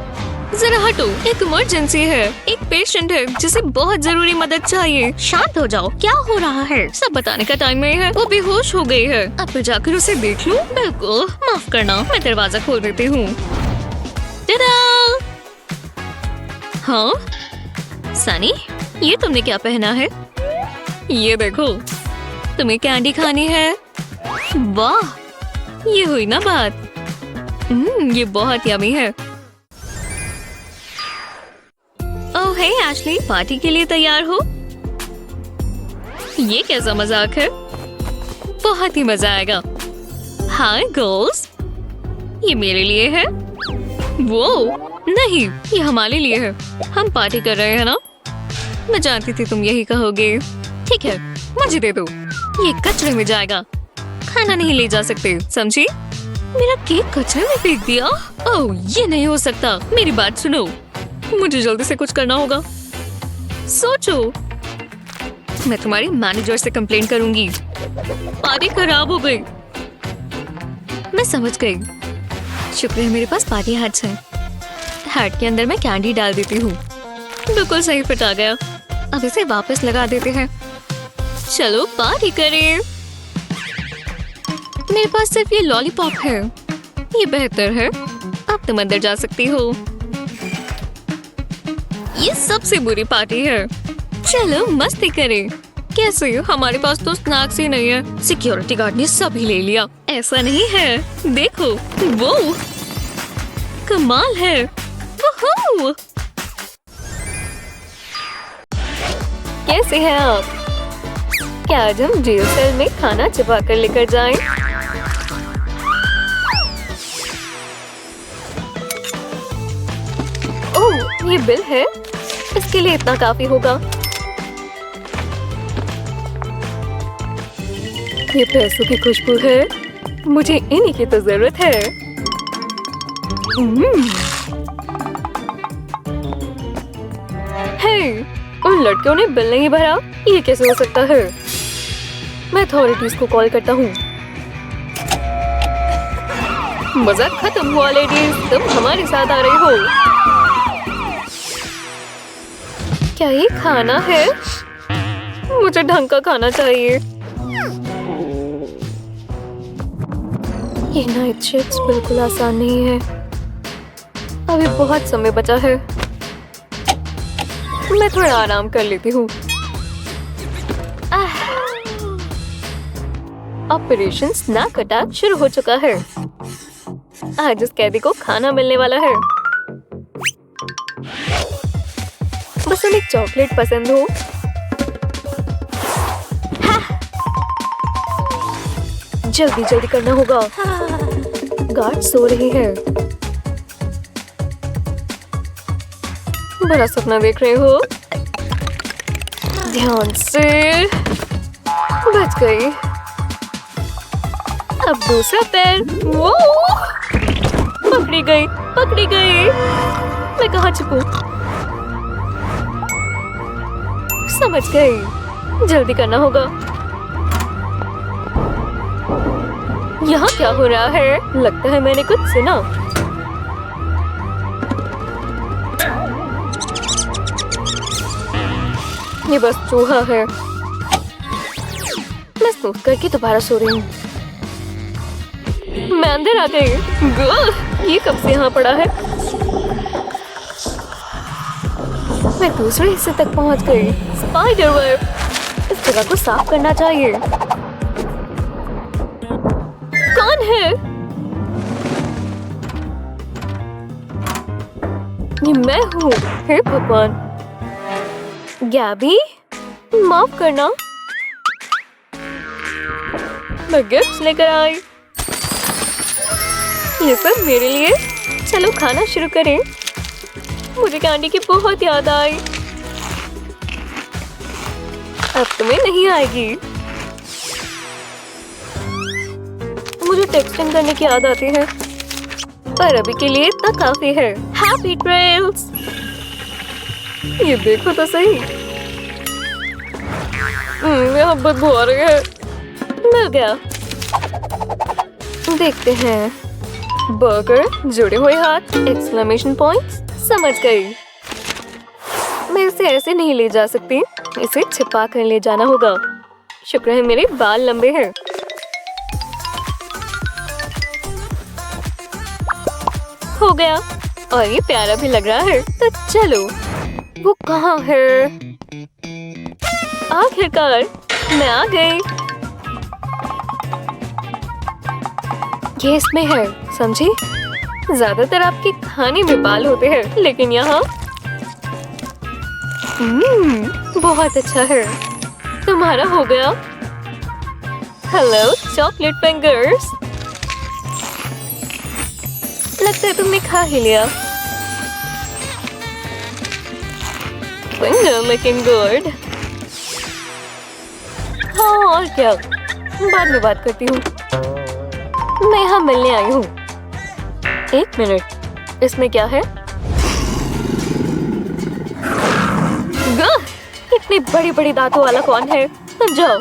जरा हटो, एक इमरजेंसी है। एक पेशेंट है जिसे बहुत जरूरी मदद चाहिए। शांत हो जाओ। क्या हो रहा है? सब बताने का टाइम नहीं है। वो बेहोश हो गई है। अब मैं जाकर उसे देख लूं? बिल्कुल, माफ करना, मैं दरवाजा खोल देती हूँ। हाँ सनी, ये तुमने क्या पहना है? ये देखो, तुम्हें कैंडी खानी है? वाह, ये हुई ना बात। ये बहुत यमी है। ओह हे एशली, पार्टी के लिए तैयार हो? ये कैसा मजाक है? बहुत ही मजा आएगा। हाय गर्ल्स, ये मेरे लिए है। वो नहीं, ये हमारे लिए है। हम पार्टी कर रहे हैं ना? मैं जानती थी तुम यही कहोगे। ठीक है, मुझे दे दो। ये कचरे में जाएगा। खाना नहीं ले जा सकते, समझी? मेरा केक कचरे में फेंक दिया। ओह, ये नहीं हो सकता। मेरी बात सुनो, मुझे जल्दी से कुछ करना होगा। सोचो, मैं तुम्हारी मैनेजर से कंप्लेंट करूंगी। पार्टी खराब हो गई। मैं समझ गई। शुक्र है मेरे पास पार्टी हैट्स हैं। हैट के अंदर मैं कैंडी डाल देती हूँ। बिल्कुल सही फिट आ गया। अब इसे वापस लगा देते हैं। चलो पार्टी करें। मेरे पास सिर्फ ये लॉलीपॉप है। ये बेहतर है। अब तुम अंदर जा सकती हो। ये सबसे बुरी पार्टी है। चलो मस्ती करें। कैसे? हमारे पास तो स्नैक्स ही नहीं है। सिक्योरिटी गार्ड ने सभी ले लिया। ऐसा नहीं है। देखो वो कमाल है। वूहू! कैसे हैं आप? क्या आज हम जेल सेल में खाना छिपा कर लेकर जाएं? ओह, ये बिल है। इसके लिए इतना काफी होगा। ये पैसों की खुशबू है। मुझे इन्हीं की तो जरूरत है। हे, उन लड़कियों ने बिल नहीं भरा। ये कैसे हो सकता है? मैं अथॉरिटीज को कॉल करता हूँ। मजाक खत्म हुआ लेडीज। तुम हमारे साथ आ रही हो। क्या ये खाना है? मुझे ढंग का खाना चाहिए। ये नाइट शिफ्ट्स बिल्कुल आसान नहीं है। अभी बहुत समय बचा है। मैं थोड़ा आराम कर लेती हूँ। ऑपरेशन स्नैक अटैक शुरू हो चुका है। आज इस कैदी को खाना मिलने वाला है। बस उन्हें चॉकलेट पसंद हो। जल्दी जल्दी करना होगा। गार्ड सो रही है। बड़ा सपना देख रहे हो। ध्यान से। बच गई। अब दूसरा पैर। वो पकड़ी गई, पकड़ी गई। मैं कहाँ छुपूं? समझ गई। जल्दी करना होगा। यहाँ क्या हो रहा है? लगता है मैंने कुछ सुना। ये बस चूहा है। मैं सोच करके दोबारा सो रही हूँ। मैं अंदर आ गई। ये कब से यहाँ पड़ा है? मैं दूसरे हिस्से तक पहुँच गई। Spider web. इस जगह को साफ करना चाहिए। कौन है? ये मैं हूँ। हे भगवान। गैबी, माफ करना। मैं गिफ्ट लेकर आई। ये सब मेरे लिए। चलो खाना शुरू करें। मुझे कैंडी की बहुत याद आई। अब तुम्हें नहीं आएगी। मुझे टेक्सटिंग करने की याद आती है, पर अभी के लिए इतना काफी है। Happy trails. ये देखो तो सही। यहाँ बदबू आ रही है। मिल गया। देखते हैं। बर्गर, जुड़े हुए हाथ, एक्सक्लेमेशन पॉइंट्स। समझ गई। मैं इसे ऐसे नहीं ले जा सकती। इसे छिपा कर ले जाना होगा। शुक्र है मेरे बाल लंबे हैं। हो गया। और ये प्यारा भी लग रहा है। तो चलो। वो कहाँ है? आखिरकार मैं आ गई। ये इसमें है, समझी? ज्यादातर आपके खाने में बाल होते हैं, लेकिन यहाँ बहुत अच्छा है। तुम्हारा हो गया। Hello chocolate fingers. लगता है तुमने खा ही लिया। Finger looking good. हाँ और क्या, बाद में बात करती हूँ। मैं यहाँ मिलने आई हूँ। एक मिनट, इसमें क्या है? इतनी बड़ी बड़ी दांतों वाला कौन है? जाओ,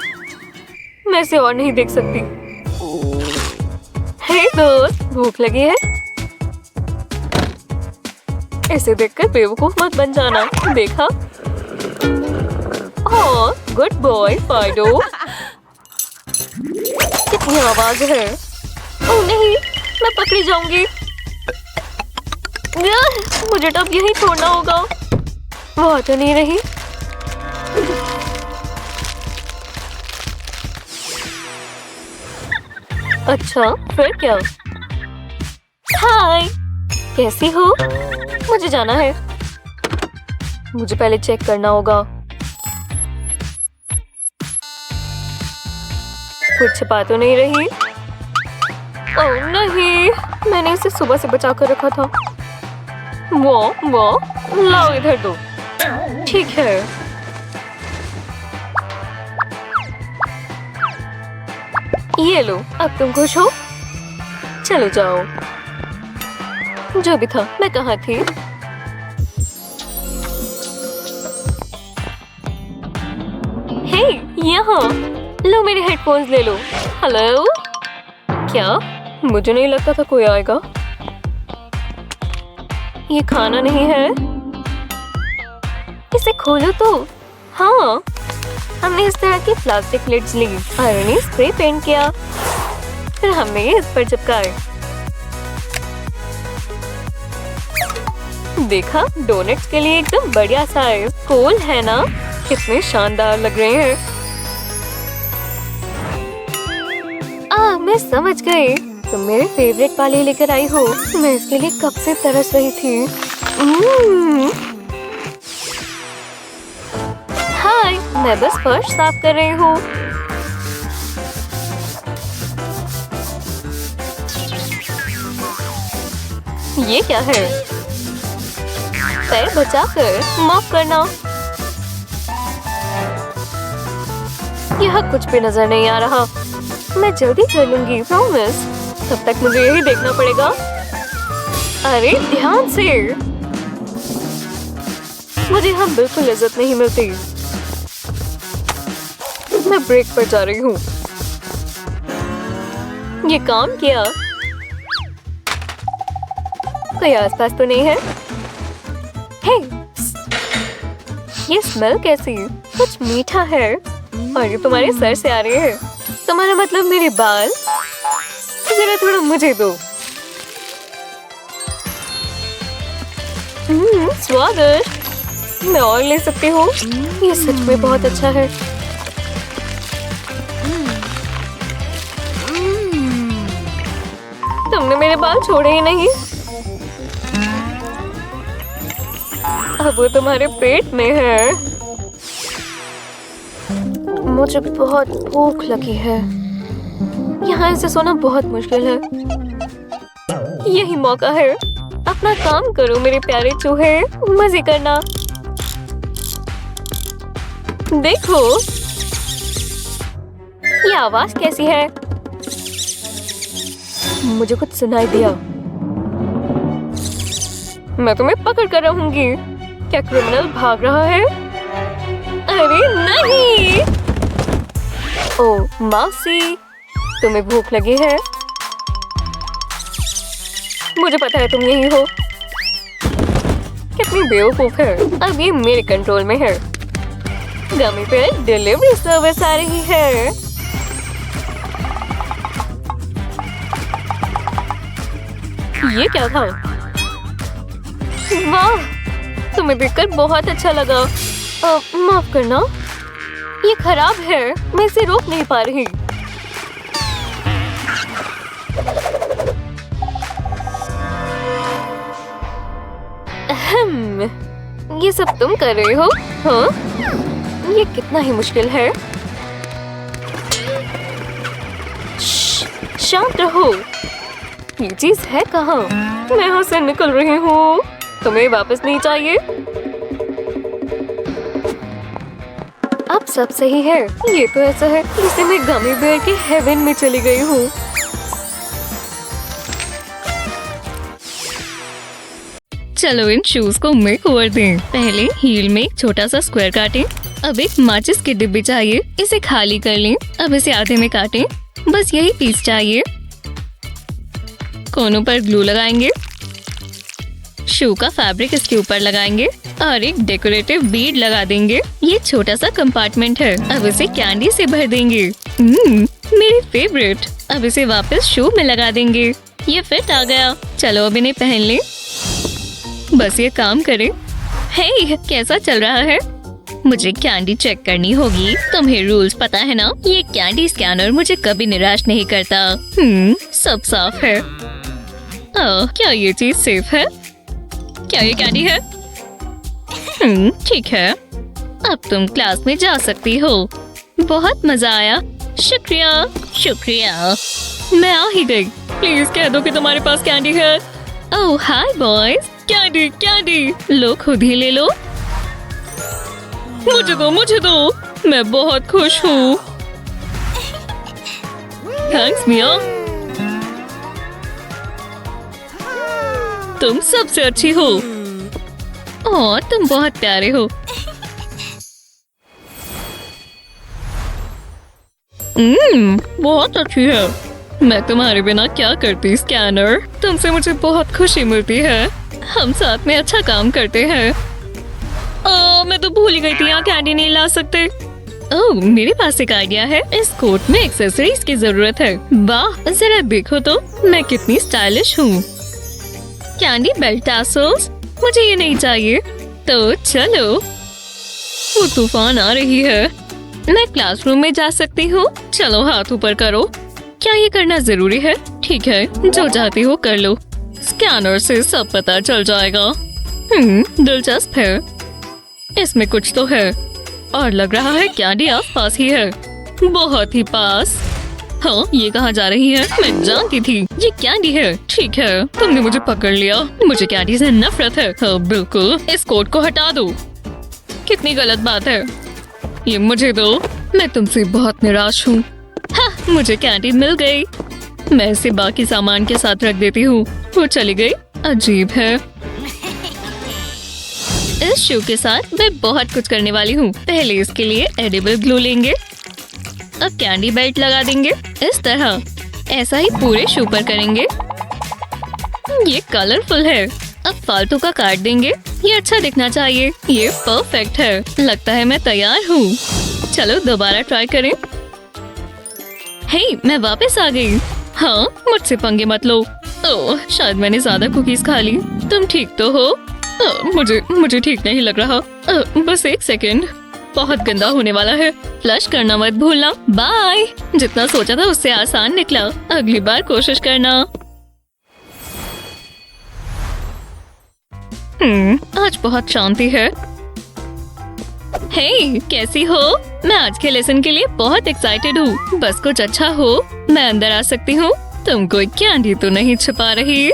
मैं इसे और नहीं देख सकती। हे दोस्त, भूख लगी है? ऐसे देखकर बेवकूफ मत बन जाना। देखा? ओह, गुड बॉय फाइडो। कितनी आवाज है। ओह नहीं, मैं पकड़ी जाऊंगी। मुझे तो अब यही छोड़ना होगा। वो आ तो नहीं रही। अच्छा, फिर क्या? हाय, कैसी हो? मुझे जाना है। मुझे पहले चेक करना होगा। कुछ छिपा तो नहीं रही? ओह नहीं, मैंने इसे सुबह से बचा कर रखा था। वो लाओ इधर दो। ठीक है। ये लो, अब तुम खुश हो? चलो जाओ। जो भी था, मैं कहाँ थी? हे, यहाँ। लो मेरे हेडफोन्स ले लो। हेलो? क्या? मुझे नहीं लगता था कोई आएगा। ये खाना नहीं है। इसे खोलो तो। हाँ, हमने इस तरह की प्लास्टिक लिड्स ली, आयरनी स्प्रे पेंट किया, फिर हमने ये इस पर चिपकाए। देखा, डोनट्स के लिए एकदम बढ़िया साइज। कूल है ना? कितने शानदार लग रहे हैं। मैं समझ गई। तुम मेरे फेवरेट वाले लेकर आई हो। मैं इसके लिए कब से तरस रही थी। हाय, मैं बस फर्श साफ कर रही हूँ। ये क्या है? पैर बचाकर माफ करना। यहाँ कुछ भी नजर नहीं आ रहा। मैं जल्दी कर लूंगी, प्रॉमिस। तब तक मुझे यही देखना पड़ेगा। अरे ध्यान से। मुझे यहाँ बिल्कुल इज्जत नहीं मिलती। मैं ब्रेक पर जा रही हूँ। ये काम किया। कोई आसपास तो नहीं है? हे, ये स्मेल कैसी? कुछ मीठा है और ये तुम्हारे सर से आ रही है। तुम्हारा मतलब मेरे बाल? जरा थोड़ा मुझे दो। स्वादिष्ट। मैं और ले सकती हूँ? ये सच में बहुत अच्छा है। तुमने मेरे बाल छोड़े ही नहीं। अब वो तुम्हारे पेट में है। मुझे बहुत भूख लगी है। यहाँ ऐसे सोना बहुत मुश्किल है। यही मौका है। अपना काम करो मेरे प्यारे चूहे। मजे करना। देखो, ये आवाज कैसी है? मुझे कुछ सुनाई दिया। मैं तुम्हें पकड़ कर रहूंगी। क्या क्रिमिनल भाग रहा है? अरे नहीं! ओह मौसी, तुम्हें भूख लगी है? मुझे पता है तुम यही हो। कितनी बेवकूफ है। अब ये मेरे कंट्रोल में है। गमी पे डिलीवरी सर्विस आ रही है। ये क्या था? वाह, तुम्हें देखकर बहुत अच्छा लगा। माफ करना, ये खराब है। मैं इसे रोक नहीं पा रही। ये सब तुम कर रहे हो? हाँ? ये कितना ही मुश्किल है। शांत रहो। ये चीज है कहाँ? मैं यहाँ से निकल रही हूँ। तुम्हें वापस नहीं चाहिए? अब सब सही है। ये तो ऐसा है जैसे मैं गमी बेयर के हेवन में चली गई हूँ। चलो इन शूज को मेक ओवर दें। पहले हील में एक छोटा सा स्क्वायर काटें। अब एक माचिस की डिब्बी चाहिए, इसे खाली कर लें। अब इसे आधे में काटें। बस यही पीस चाहिए। कोनों पर ग्लू लगाएंगे। शू का फैब्रिक इसके ऊपर लगाएंगे और एक डेकोरेटिव बीड लगा देंगे। ये छोटा सा कंपार्टमेंट है। अब इसे कैंडी से भर देंगे। मेरी फेवरेट। अब इसे वापस शू में लगा देंगे। ये फिट आ गया। चलो अब इन्हें पहन ले। बस ये काम करे। हे, कैसा चल रहा है? मुझे कैंडी चेक करनी होगी। तुम्हें रूल्स पता है ना? ये कैंडी स्कैनर मुझे कभी निराश नहीं करता। सब साफ है। क्या ये चीज सेफ है? क्या ये कैंडी है? ठीक है। अब तुम क्लास में जा सकती हो। बहुत मजा आया। शुक्रिया। शुक्रिया। मैं आ ही गई। प्लीज कह दो कि तुम्हारे पास कैंडी है। ओह हाय बॉयज। कैंडी कैंडी लो, खुद ही ले लो। मुझे दो, मुझे दो। मैं बहुत खुश हूँ। थैंक्स मिया। तुम सबसे अच्छी हो। और तुम बहुत प्यारे हो। बहुत अच्छी है। मैं तुम्हारे बिना क्या करती स्कैनर। तुमसे मुझे बहुत खुशी मिलती है। हम साथ में अच्छा काम करते हैं। मैं तो भूल ही गई थी, यहाँ कैंडी नहीं ला सकते। ओह, मेरे पास एक आइडिया है। इस कोट में एक्सेसरीज की जरूरत है। वाह, जरा देखो तो मैं कितनी स्टाइलिश हूँ। कैंडी बेल्ट टैसल्स, मुझे ये नहीं चाहिए। तो चलो। वो तूफान आ रही है। मैं क्लासरूम में जा सकती हूँ। चलो हाथ ऊपर करो। क्या ये करना जरूरी है? ठीक है, जो चाहती हो कर लो। स्कैनर से सब पता चल जाएगा। दिलचस्प है। इसमें कुछ तो है और लग रहा है कैंडी आस पास ही है। बहुत ही पास। हाँ, ये कहाँ जा रही है? मैं जानती थी ये कैंडी है। ठीक है, तुमने मुझे पकड़ लिया। मुझे कैंडी से नफरत है। हाँ बिल्कुल। इस कोट को हटा दो। कितनी गलत बात है। ये मुझे दो। मैं तुमसे बहुत निराश हूँ। हाँ, मुझे कैंडी मिल गई। मैं इसे बाकी सामान के साथ रख देती हूँ। वो चली गई। अजीब है। इस शू के साथ मैं बहुत कुछ करने वाली हूँ। पहले इसके लिए एडिबल ग्लू लेंगे। अब कैंडी बेल्ट लगा देंगे इस तरह। ऐसा ही पूरे शू पर करेंगे। ये कलरफुल है। अब फालतू का काट देंगे। ये अच्छा दिखना चाहिए। ये परफेक्ट है। लगता है मैं तैयार हूँ। चलो दोबारा ट्राई करें। हे, मैं वापस आ गई। हाँ, मुझसे पंगे मत लो। ओह, शायद मैंने ज्यादा कुकीज खा ली। तुम ठीक तो हो? मुझे ठीक नहीं लग रहा। बस एक सेकेंड। बहुत गंदा होने वाला है। फ्लश करना मत भूलना। बाय। जितना सोचा था उससे आसान निकला। अगली बार कोशिश करना। आज बहुत शांति है। हे, कैसी हो? मैं आज के लेसन के लिए बहुत एक्साइटेड हूँ। बस कुछ अच्छा हो। मैं अंदर आ सकती हूँ? तुम कोई कैंडी तो नहीं छिपा रही?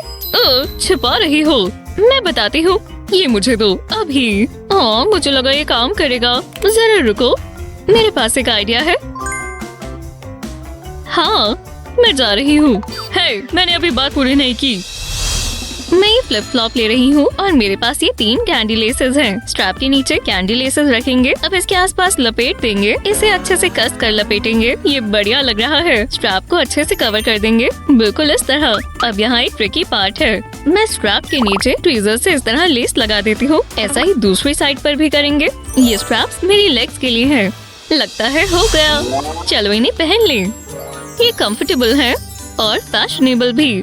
छिपा रही हो? मैं बताती हूँ। ये मुझे दो अभी। हाँ, मुझे लगा ये काम करेगा। जरा रुको, मेरे पास एक आइडिया है। हाँ, मैं जा रही हूँ। हे, मैंने अभी बात पूरी नहीं की। मैं ये फ्लिप फ्लॉप ले रही हूँ और मेरे पास ये 3 कैंडी लेसेस हैं। स्ट्रैप के नीचे कैंडी लेसेस रखेंगे। अब इसके आसपास लपेट देंगे। इसे अच्छे से कस कर लपेटेंगे। ये बढ़िया लग रहा है। स्ट्रैप को अच्छे से कवर कर देंगे, बिल्कुल इस तरह। अब यहाँ एक ट्रिकी पार्ट है। मैं स्ट्रैप के नीचे ट्वीजर से इस तरह लेस लगा देती हूँ। ऐसा ही दूसरी साइड पर भी करेंगे। ये स्ट्रैप्स मेरी लेग्स के लिए है। लगता है हो गया। चलो इन्हें पहन ले। ये कंफर्टेबल है और फैशनेबल भी।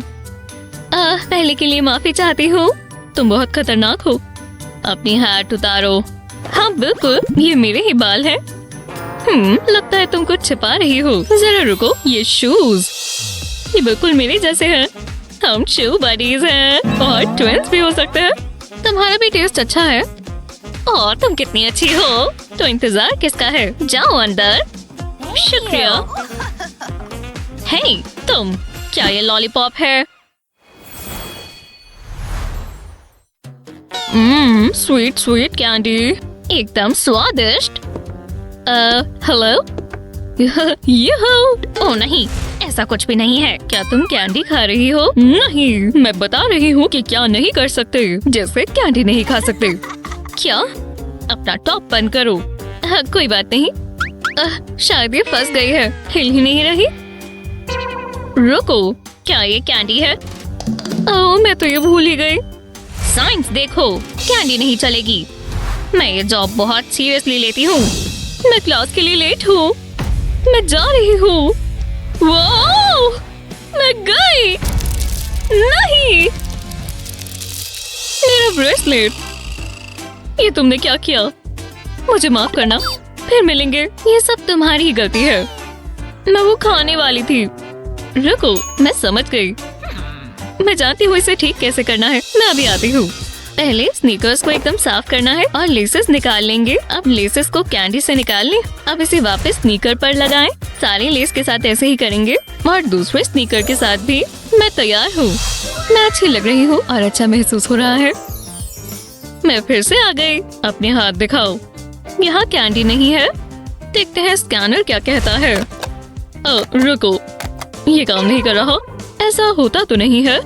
पहले के लिए माफी चाहती हूँ। तुम बहुत खतरनाक हो। अपनी हैट उतारो। हाँ बिल्कुल, ये मेरे ही बाल हैं। लगता है तुम कुछ छिपा रही हो। जरा रुको, ये शूज, ये बिल्कुल मेरे जैसे हैं। हम शू बडीज हैं और ट्विंस भी हो सकते हैं। तुम्हारा भी टेस्ट अच्छा है। और तुम कितनी अच्छी हो। तो इंतजार किसका है? जाओ अंदर। शुक्रिया। हे तुम, क्या ये लॉलीपॉप है? स्वीट स्वीट कैंडी, एकदम स्वादिष्ट। हेलो। ओह नहीं, ऐसा कुछ भी नहीं है। क्या तुम कैंडी खा रही हो? नहीं, मैं बता रही हूँ कि क्या नहीं कर सकते। जैसे कैंडी नहीं खा सकते। क्या? अपना टॉप बंद करो। कोई बात नहीं। शायद ये फंस गई है, हिल ही नहीं रही। रुको, क्या ये कैंडी है? ओह, मैं तो ये भूल ही गई। साइंस देखो, कैंडी नहीं चलेगी। मैं ये जॉब बहुत सीरियसली लेती हूँ। मैं क्लास के लिए लेट हूँ। मैं जा रही हूँ। वाओ! मैं गई। नहीं, मेरा ब्रेसलेट। ये तुमने क्या किया? मुझे माफ करना, फिर मिलेंगे। ये सब तुम्हारी ही गलती है। मैं वो खाने वाली थी। रुको, मैं समझ गई। मैं जानती हूँ इसे ठीक कैसे करना है। मैं अभी आती हूँ। पहले स्नीकर्स को एकदम साफ करना है और लेसेस निकाल लेंगे। अब लेसेस को कैंडी से निकाल लें। अब इसे वापस स्नीकर पर लगाएं। सारे लेस के साथ ऐसे ही करेंगे और दूसरे स्नीकर के साथ भी। मैं तैयार हूँ। मैं अच्छी लग रही हूँ और अच्छा महसूस हो रहा है। मैं फिर से आ गई। अपने हाथ दिखाओ। यहाँ कैंडी नहीं है। देखते हैं स्कैनर क्या कहता है। रुको, ये काम नहीं कर रहा। ऐसा होता तो नहीं है।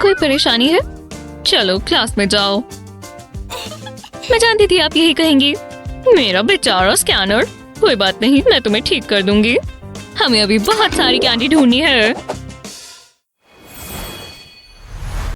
कोई परेशानी है? चलो क्लास में जाओ। मैं जानती थी आप यही कहेंगी। मेरा बेचारा स्कैनर। कोई बात नहीं, मैं तुम्हें ठीक कर दूंगी। हमें अभी बहुत सारी कैंडी ढूंढनी है।